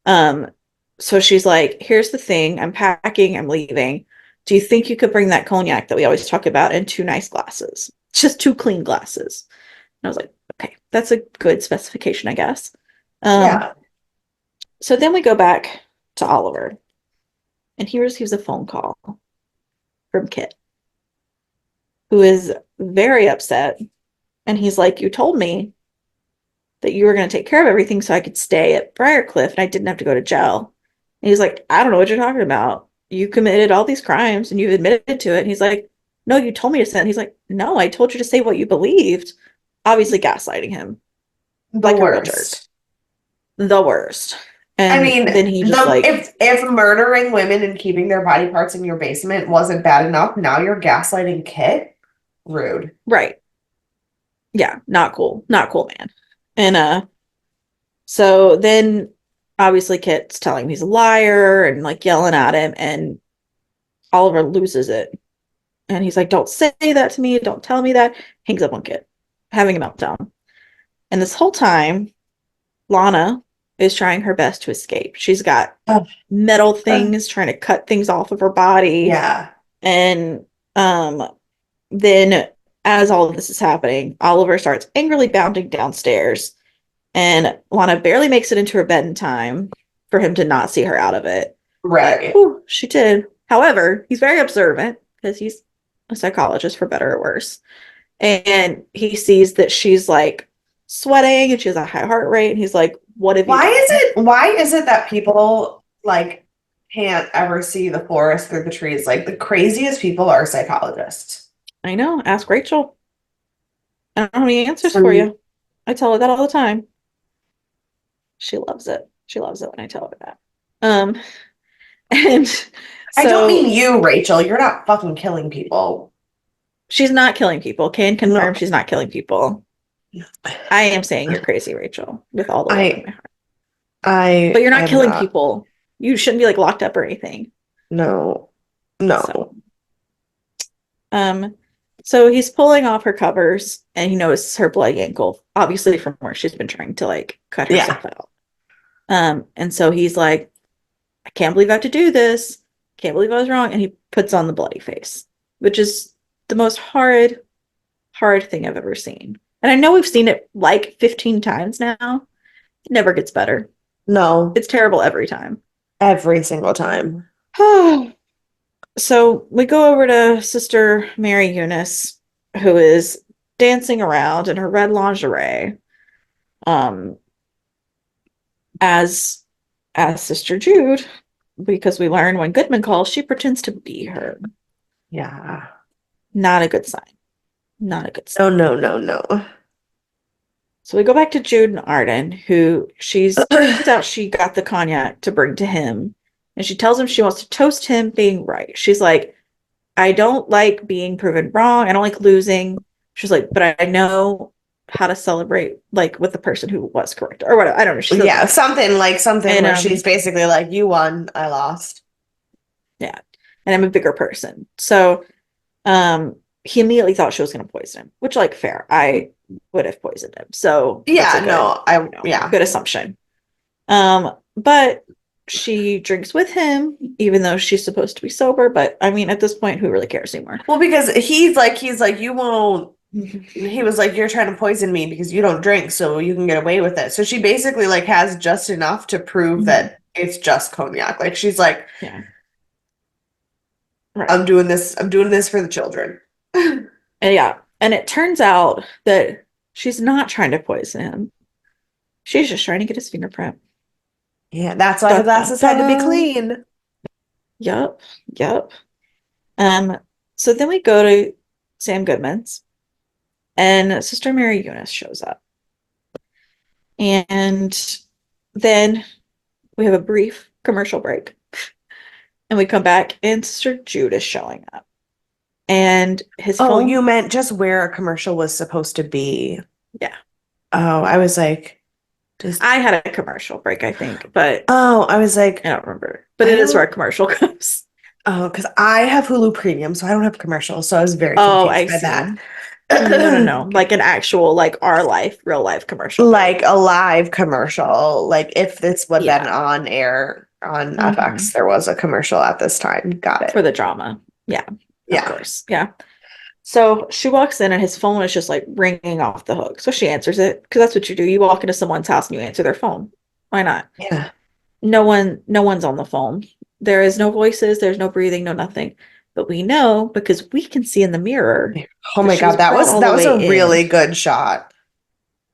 So she's like, here's the thing. I'm packing. I'm leaving. Do you think you could bring that cognac that we always talk about in 2 nice glasses? Just 2 clean glasses. And I was like, okay, that's a good specification, I guess. Yeah. So then we go back to Oliver, and he receives a phone call from Kit, who is very upset. And he's like, you told me that you were going to take care of everything so I could stay at Briarcliff and I didn't have to go to jail. And he's like, I don't know what you're talking about. You committed all these crimes and you've admitted to it. And he's like, no, you told me to say it. And he's like, no, I told you to say what you believed. Obviously gaslighting him. The worst. The worst. And I mean, then he just if murdering women and keeping their body parts in your basement wasn't bad enough, now you're gaslighting Kit? Rude. Right. Yeah, not cool. Not cool, man. And so then obviously Kit's telling him he's a liar and like yelling at him, and Oliver loses it. And he's like, don't say that to me, don't tell me that. Hangs up on Kit, having a meltdown. And this whole time, Lana is trying her best to escape. She's got metal things trying to cut things off of her body. Yeah. And then as all of this is happening, Oliver starts angrily bounding downstairs, and Lana barely makes it into her bed in time for him to not see her out of it. Right. But, whew, she did. However, he's very observant because he's a psychologist, for better or worse. And he sees that she's like sweating and she has a high heart rate. And he's like, what have you done? Why is it that people like can't ever see the forest through the trees? Like the craziest people are psychologists. I know. Ask Rachel. I don't have any answers for you. I tell her that all the time. She loves it. She loves it when I tell her that. And so, I don't mean you, Rachel. You're not fucking killing people. She's not killing people. Can confirm she's not killing people. I am saying you're crazy, Rachel, with all the love in my heart. But you're not killing people. You shouldn't be like locked up or anything. No. So he's pulling off her covers and he notices her bloody ankle, obviously from where she's been trying to like cut herself out. And so he's like, I can't believe I have to do this. Can't believe I was wrong. And he puts on the bloody face, which is the most horrid thing I've ever seen. And I know we've seen it like 15 times now. It never gets better. No. It's terrible every time. Every single time. So we go over to Sister Mary Eunice, who is dancing around in her red lingerie. As Sister Jude, because we learn when Goodman calls, she pretends to be her. Yeah. Not a good sign. Not a good sign. No. So we go back to Jude and Arden, who turns out she got the cognac to bring to him. And she tells him she wants to toast him being right. She's like, I don't like being proven wrong. I don't like losing. She's like, but I know how to celebrate like with the person who was correct or whatever. I don't know. Something where she's basically like, you won, I lost. Yeah. And I'm a bigger person. So he immediately thought she was going to poison him, which like fair. I would have poisoned him. So good assumption. But she drinks with him, even though she's supposed to be sober. But I mean, at this point, who really cares anymore? Well, because he's like, you won't. He was like, you're trying to poison me because you don't drink, so you can get away with it. So she basically like has just enough to prove that it's just cognac. Like she's like, Yeah. Right. I'm doing this for the children. And yeah. And it turns out that she's not trying to poison him. She's just trying to get his fingerprint. Yeah, that's why the Dun, dun, glasses had to be dun. clean. Yep. Yep. So then we go to Sam Goodman's, and Sister Mary Eunice shows up. And then we have a brief commercial break. And we come back, and Sister Jude is showing up. And his phone. You meant just where a commercial was supposed to be. Yeah. Oh, I was like, I had a commercial break, I think, but I was like, I don't remember. But it is where a commercial comes. Oh, because I have Hulu Premium, so I don't have commercials. So I was very Oh, confused I by see. that. No. Like an actual, like our life, real life commercial. Like a live commercial. Like if this would have been Yeah. on air on FX, there was a commercial at this time. Got it. For the drama. Yeah. Yeah. Of course. Yeah. So she walks in and his phone is just like ringing off the hook. So she answers it because that's what you do. You walk into someone's house and you answer their phone. Why not? Yeah. No one's on the phone. There is no voices, there's no breathing, no nothing. But we know because we can see in the mirror. Oh my God, that was a really good shot.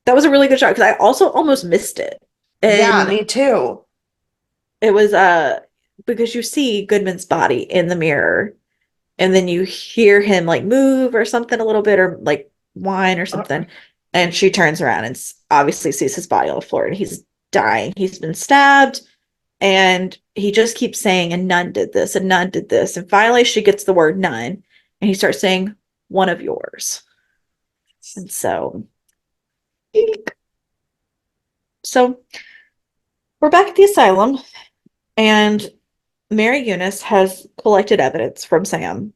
That was a really good shot because I also almost missed it. And yeah, me too. It was because you see Goodman's body in the mirror, and then you hear him like move or something a little bit, or like whine or something, and she turns around and obviously sees his body on the floor, and he's dying. He's been stabbed, and he just keeps saying, and none did this, and none did this, and finally she gets the word none, and he starts saying, one of yours. And so we're back at the asylum, and Mary Eunice has collected evidence from Sam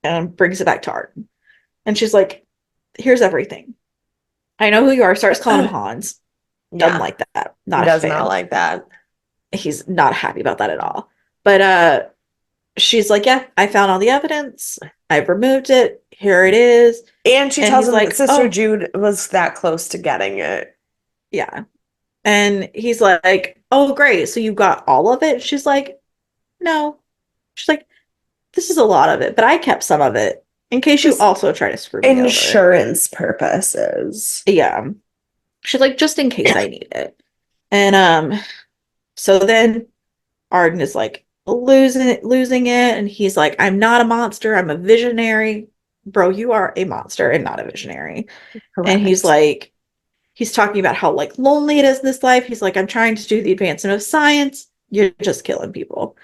and brings it back to Art. And she's like, here's everything. I know who you are. Starts calling him Hans. Doesn't like that. Not does not like that. He's not happy about that at all. But she's like, yeah, I found all the evidence. I've removed it. Here it is. And she tells him that Sister Jude was that close to getting it. Yeah. And he's like, oh, great. So you got all of it? She's like, no. She's like, this is a lot of it, but I kept some of it in case you also try to screw me over. Insurance purposes. Yeah. She's like, just in case I need it. And so then Arden is like losing it, and he's like, I'm not a monster, I'm a visionary. Bro, you are a monster and not a visionary. Correct. And he's like, he's talking about how like lonely it is in this life. He's like, I'm trying to do the advancement of science. You're just killing people.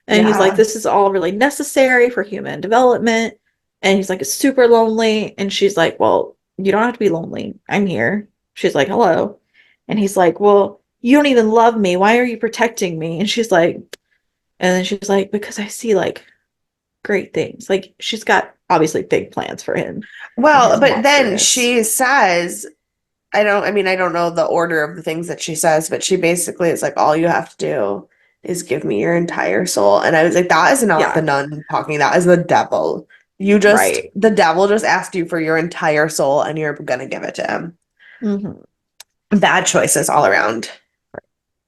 And he's like, this is all really necessary for human development. And he's like, it's super lonely. And she's like, well, you don't have to be lonely. I'm here. She's like, hello. And he's like, well, you don't even love me. Why are you protecting me? And she's like, and then she's like, because I see like great things. Like she's got obviously big plans for him. Well, but then she says, I don't know the order of the things that she says, but she basically is like, all you have to do is give me your entire soul. And I was like, that is not the nun talking. That is the devil. The devil just asked you for your entire soul and you're going to give it to him. Mm-hmm. Bad choices all around.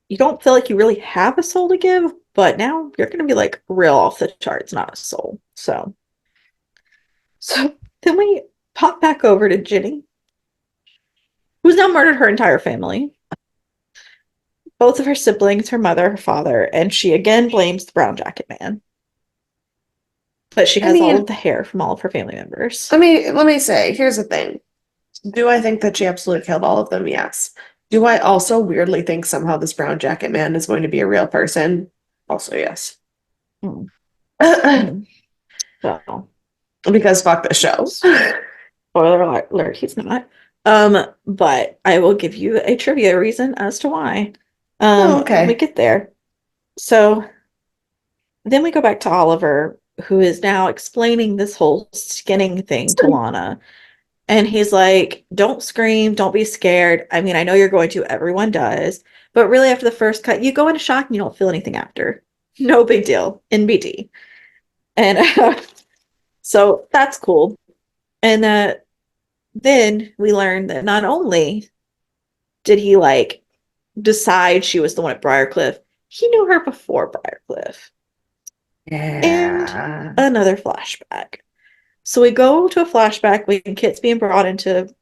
You don't feel like you really have a soul to give, but now you're going to be like real off the charts, not a soul. So then we pop back over to Ginny, who's now murdered her entire family. Both of her siblings, her mother, her father, and she again blames the brown jacket man. But she has all of the hair from all of her family members. Let me say, here's the thing. Do I think that she absolutely killed all of them? Yes. Do I also weirdly think somehow this brown jacket man is going to be a real person? Also, yes. Well, because fuck the show. Spoiler alert, he's not. But I will give you a trivia reason as to why. Okay. When we get there. So then we go back to Oliver, who is now explaining this whole skinning thing to Lana. And he's like, don't scream, don't be scared. I mean, I know you're going to, everyone does, But really, after the first cut, you go into shock and you don't feel anything after. No big deal. NBD. And so that's cool. And then we learned that not only did he like decide she was the one at Briarcliff, he knew her before Briarcliff. And Yeah. another flashback. So we go to a flashback when Kit's being brought into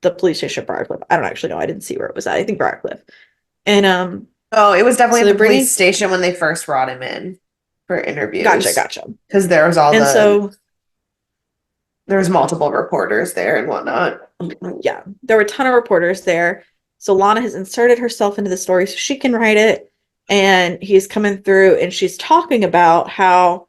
the police station at Briarcliff. I don't actually know. I didn't see where it was at. I think Briarcliff. And Oh, it was definitely so at they're the police bringing station when they first brought him in for gotcha, interviews. gotcha. Because there was all And so there was multiple reporters there and whatnot. yeah, there were a ton of reporters there. So Lana has inserted herself into the story so she can write it. And he's coming through and she's talking about how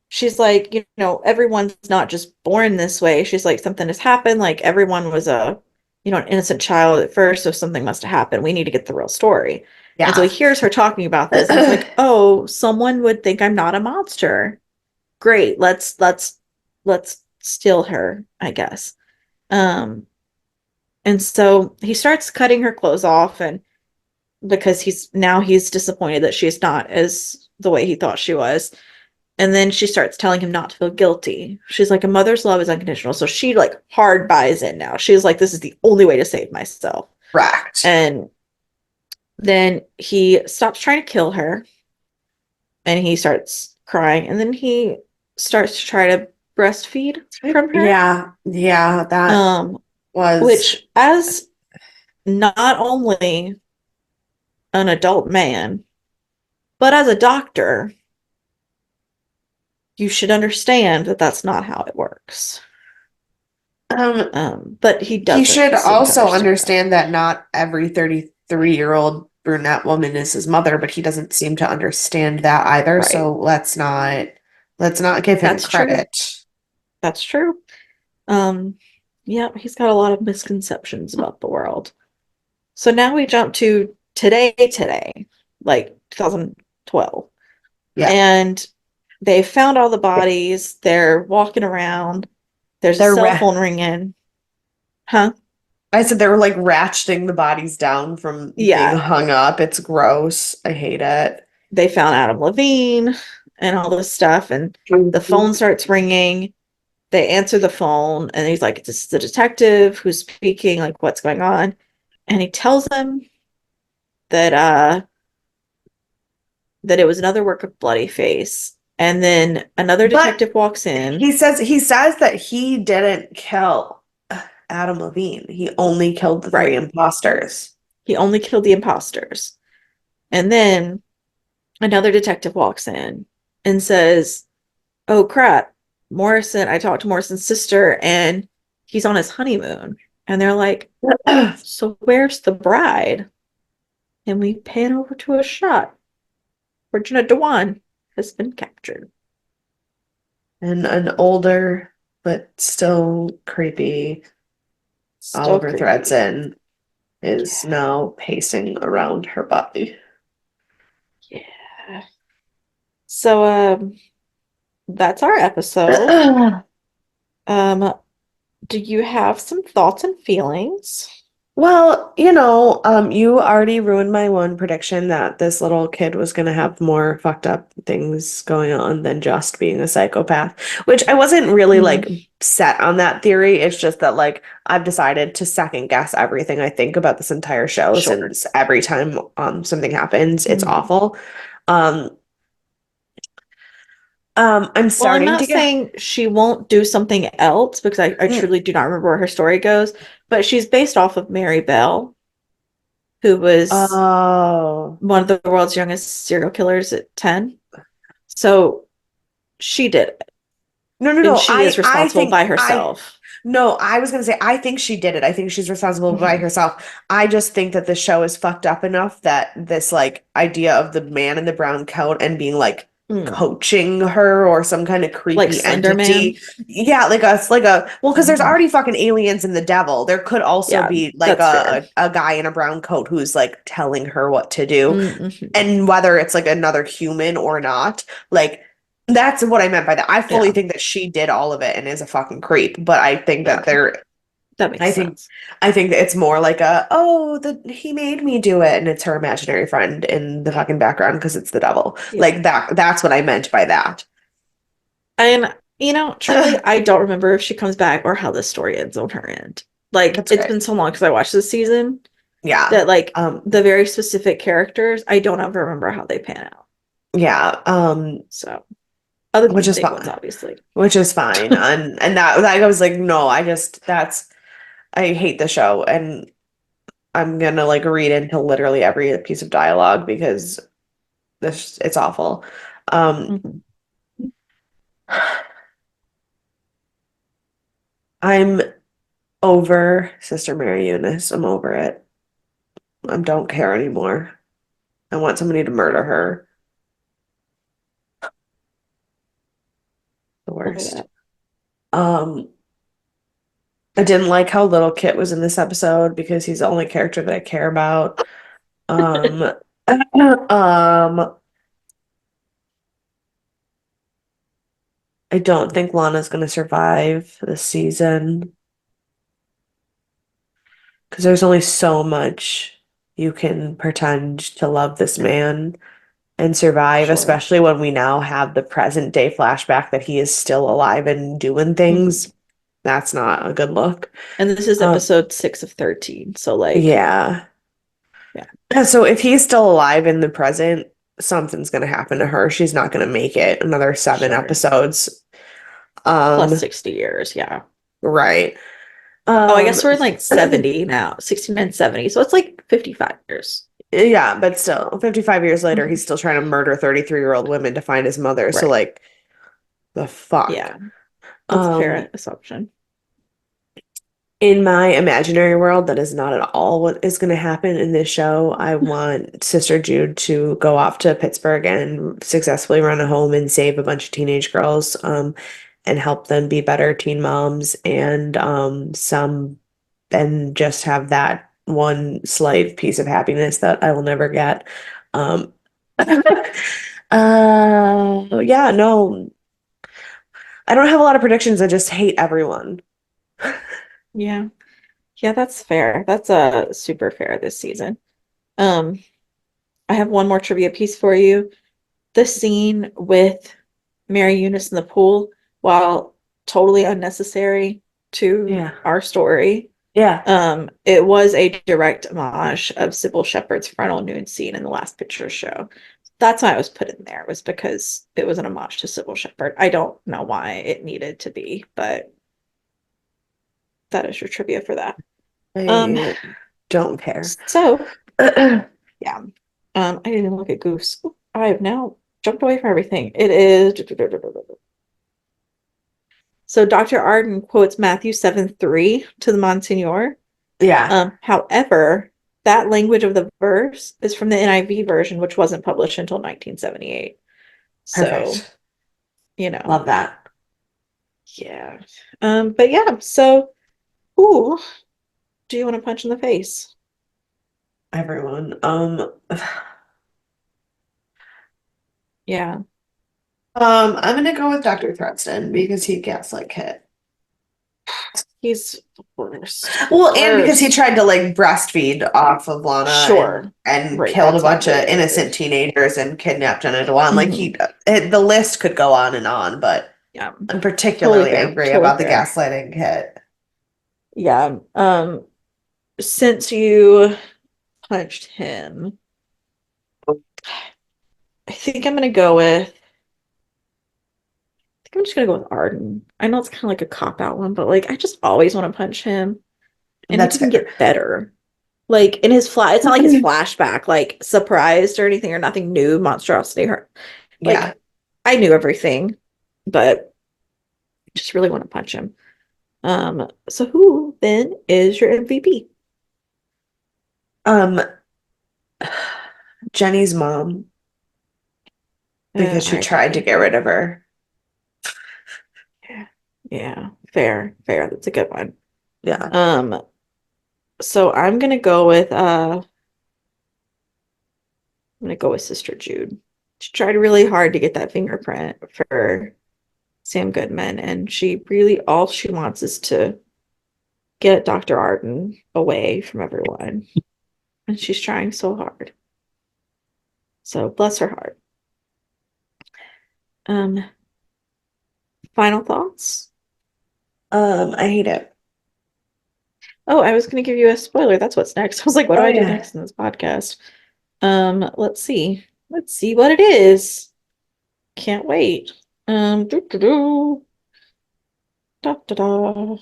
she's like, everyone's not just born this way. She's like, something has happened. Like everyone was an innocent child at first. So something must have happened. We need to get the real story. And so Yeah. he hears her talking about this. And he's like, oh, someone would think I'm not a monster. Great. Let's steal her, I guess. And so he starts cutting her clothes off and because he's disappointed that she's not as the way he thought she was. And then she starts telling him not to feel guilty. She's like, a mother's love is unconditional. So she like hard buys in now. She's like, this is the only way to save myself. Correct. And then he stops trying to kill her and he starts crying. And then he starts to try to breastfeed from her. Yeah, that was which as not only an adult man, but as a doctor, you should understand that that's not how it works. But he doesn't. He should seem to also understand that not every 33-year-old brunette woman is his mother, but he doesn't seem to understand that either. Right. So let's not give him That's credit. True. That's true. Yeah, he's got a lot of misconceptions about the world. So now we jump to today, like 2012. Yeah. And they found all the bodies. They're walking around. There's a cell phone ringing. Huh? I said they were like ratcheting the bodies down from being hung up. It's gross. I hate it. They found Adam Levine and all this stuff, and the phone starts ringing. They answer the phone, and he's like, "This is the detective who's speaking. Like, what's going on?" And he tells them that that it was another work of Bloody Face. And then another detective walks in. He says that he didn't kill Adam Levine. He only killed the three imposters. He only killed the imposters. And then another detective walks in and says, "Oh crap, Morrison, I talked to Morrison's sister and he's on his honeymoon." And they're like, "So where's the bride?" And we pan over to a shot where Jenna Dewan has been captured. And an older but still creepy Oliver Thredson is now pacing around her body. Yeah. So that's our episode. Do you have some thoughts and feelings? Well, you already ruined my one prediction that this little kid was going to have more fucked up things going on than just being a psychopath, which I wasn't really like set on that theory. It's just that like I've decided to second guess everything I think about this entire show since every time something happens, it's awful. I'm starting I'm not saying she won't do something else because I truly do not remember where her story goes, but she's based off of Mary Bell, who was one of the world's youngest serial killers at 10. So she did it. No. And she is responsible by herself. No, I was going to say, I think she did it. I think she's responsible by herself. I just think that the show is fucked up enough that this like idea of the man in the brown coat and being like coaching her or some kind of creepy like entity. Yeah, well, because there's already fucking aliens and the devil. There could also be like a guy in a brown coat who's like telling her what to do. And whether it's like another human or not, like that's what I meant by that. I fully think that she did all of it and is a fucking creep, but I think that That makes I think sense. I think that it's more like he made me do it, and it's her imaginary friend in the fucking background because it's the devil. Yeah. Like that's what I meant by that. And, truly, I don't remember if she comes back or how this story ends on her end. Like, That's it's great. been so long because I watched this season Yeah. that, like, Um, the very specific characters, I don't ever remember how they pan out. yeah. So, other than Which the is big ones, fine. obviously. Which is fine. And that I was like, no, I hate the show, and I'm gonna like read into literally every piece of dialogue because this it's awful. Um, Mhm. I'm over Sister Mary Eunice. I'm over it. I don't care anymore. I want somebody to murder her. The Over worst. that. Um, I didn't like how little Kit was in this episode because he's the only character that I care about. Um, I don't think Lana's gonna survive this season because there's only so much you can pretend to love this man and survive, Sure. especially when we now have the present day flashback that he is still alive and doing things. Mhm. That's not a good look. And this is Um, episode 6 of 13. So, like, yeah. yeah, So if he's still alive in the present, something's gonna happen to her. She's not gonna make it another seven sure. episodes. Plus Um, 60 years. Yeah. right. Oh, I Um, guess we're in like 70 now, 69, 70. So it's like 55 years. yeah, but still, 55 years later, Mhm. he's still trying to murder 33-year-old women to find his mother. So Right. like the fuck. Yeah. That's a Um, fair assumption. in my imaginary world, that is not at all what is going to happen in this show. I want Sister Jude to go off to Pittsburgh and successfully run a home and save a bunch of teenage girls, and help them be better teen moms and just have that one slight piece of happiness that I will never get. Um, yeah, no, I don't have a lot of predictions. I just hate everyone. Yeah. Yeah, that's fair. That's super fair this season. Um, I have one more trivia piece for you. The scene with Mary Eunice in the pool, while totally unnecessary to Yeah. our story, Yeah. it was a direct homage of Sybil Shepherd's frontal nude scene in the Last Picture Show. That's why I was put in there, was because it was an homage to Sybil Shepherd. I don't know why it needed to be, but that is your trivia for that. Um, I don't care. so yeah. I didn't even look at Goose. I have now jumped away from everything. It is so Dr. Arden quotes Matthew 7:3 to the Monsignor. Yeah, However, that language of the verse is from the NIV version, which wasn't published until 1978. So, perfect. you know, Love that. yeah. But yeah, so who do you want to punch in the face? Everyone. Yeah, I'm gonna go with Dr. Threadston because he gaslight Kit. he's the worst. The Well, and because he worst. tried to like breastfeed off of Lana Sure. and Right, killed a that's not bunch of very innocent good. teenagers and kidnapped Jenna Dewan. Like Hmm. the list could go on, but Yeah, I'm totally particularly fair. angry Totally about the fair. gaslighting Kit. Yeah. Since you punched him, I think I'm gonna go with think I'm just gonna go with Arden. I know it's kind of like a cop out one, but like I just always want to punch him, and he That's didn't fair. get better. Like in his it's not like his flashback, like surprised or anything, or nothing new, monstrosity. Her, Yeah. like I knew everything, but just really want to punch him. So who then is your MVP? Um, Jenny's mom, because she tried to R.I.P. get rid of her. Yeah, yeah, fair, fair. That's a good one. Yeah. Um, so I'm gonna go with Sister Jude. She tried really hard to get that fingerprint for Sam Goodman, and she really all she wants is to get Dr. Arden away from everyone. And she's trying so hard. So bless her heart. Um, Final thoughts? I hate it. Oh, I was going to give you a spoiler. That's what's next. I was like, what do Oh, I do yeah. next in this podcast? Let's see. Let's see what it is. Can't wait. Doo -doo -doo. Da da da.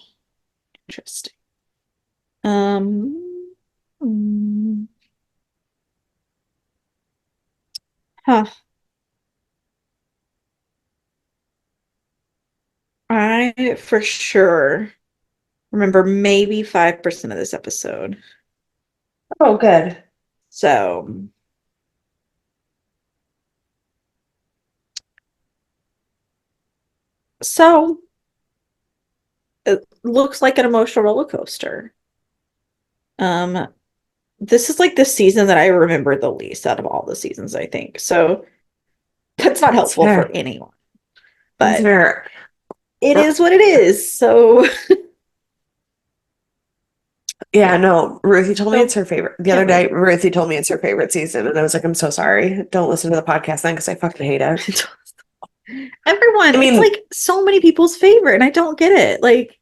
Interesting. Um, hmm. Huh. I for sure remember maybe 5% of this episode. Oh, good. So, so it looks like an emotional roller coaster. Um, this is like the season that I remember the least out of all the seasons, I think. So that's not That's helpful for fair. anyone, That's but fair. it is what it is. So, Yeah, yeah. no, Ruthie told me So it's her favorite. The other can't day, wait. Ruthie told me it's her favorite season, and I was like, I'm so sorry. Don't listen to the podcast then because I fucking hate it. Everyone, I it's mean, like so many people's favorite, and I don't get it. Like,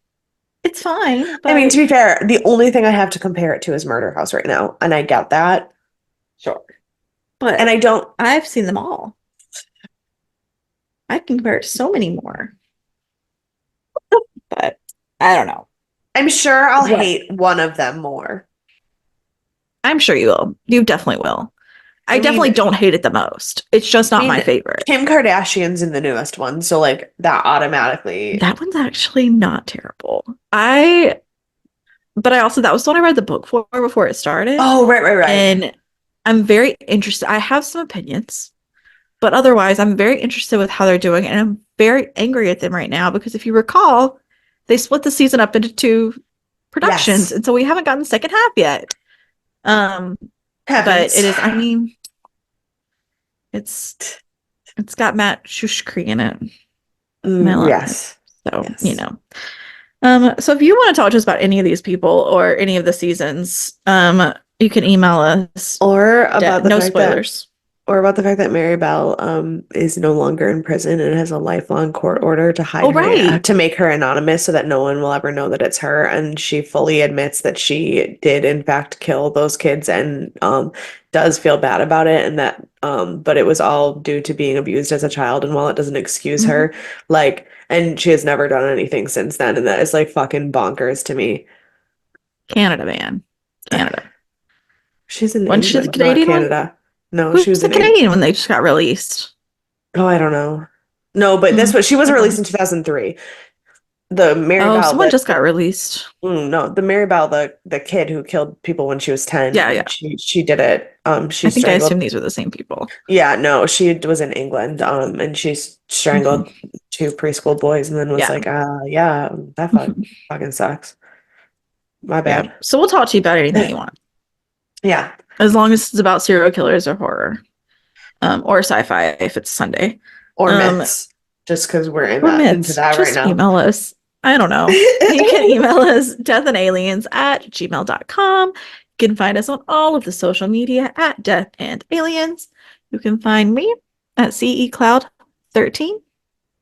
it's fine, to but be fair, the only thing I have to compare it to is Murder House right now, and I get that. sure. And I But don't. I've seen them all. I can compare it to so many more, but I don't know. I'm sure I'll What? hate one of them more. I'm sure you will. You definitely will. I I definitely mean, don't hate it the most. It's just I not my mean, favorite. Kim Kardashian's in the newest one, so like that automatically. That one's actually not terrible. But I also, that was the one I read the book for before it started. Oh, right, right, right. And I'm very interested. I have some opinions, but otherwise, I'm very interested with how they're doing. And I'm very angry at them right now because if you recall, they split the season up into two productions. Yes. And so we haven't gotten the second half yet. But Heavens. it is, I mean, it's it's got Matt Shushkri in it. And I love it. Yes. So, you Yes. know. So if you want to talk to us about any of these people or any of the seasons, you can email us. Or about the No fact that spoilers. Mary Bell is no longer in prison and has a lifelong court order to hide Oh, her right. to make her anonymous so that no one will ever know that it's her. And she fully admits that she did in fact kill those kids and does feel bad about it and that but it was all due to being abused as a child. And while it doesn't excuse Mhm. her, like, and she has never done anything since then, and that is like fucking bonkers to me. Canada, man. Canada. She's in Wasn't she the England, not Canadian one? Canada. No, Who's she was the in England. Canadian one they just got released? Oh, I don't know. No, but Hmm. she was Okay. released in 2003. The Mary Oh, Bell, someone just got released. no, the Mary Bell, the kid who killed people when she was 10, Yeah, yeah. she did it. She I think I assume strangled. these were the same people. Yeah, no, she was in England. And she Mhm. strangled two preschool boys and then was Yeah. like, yeah, that Mhm. fucking sucks. My Yeah. bad. So we'll talk to you about anything you want, Yeah. as long as it's about serial killers or horror, or sci-fi if it's Sunday. Or Um, myths, just because we're or into myths. that right Just now. email us. I don't know. You can email us deathandaliens@gmail.com. You can find us on all of the social media at Death and Aliens. You can find me at CE Cloud 13.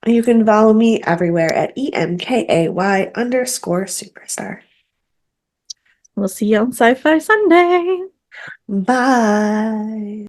You can follow me everywhere at EMKAY_superstar. We'll see you on Sci-Fi Sunday. Bye.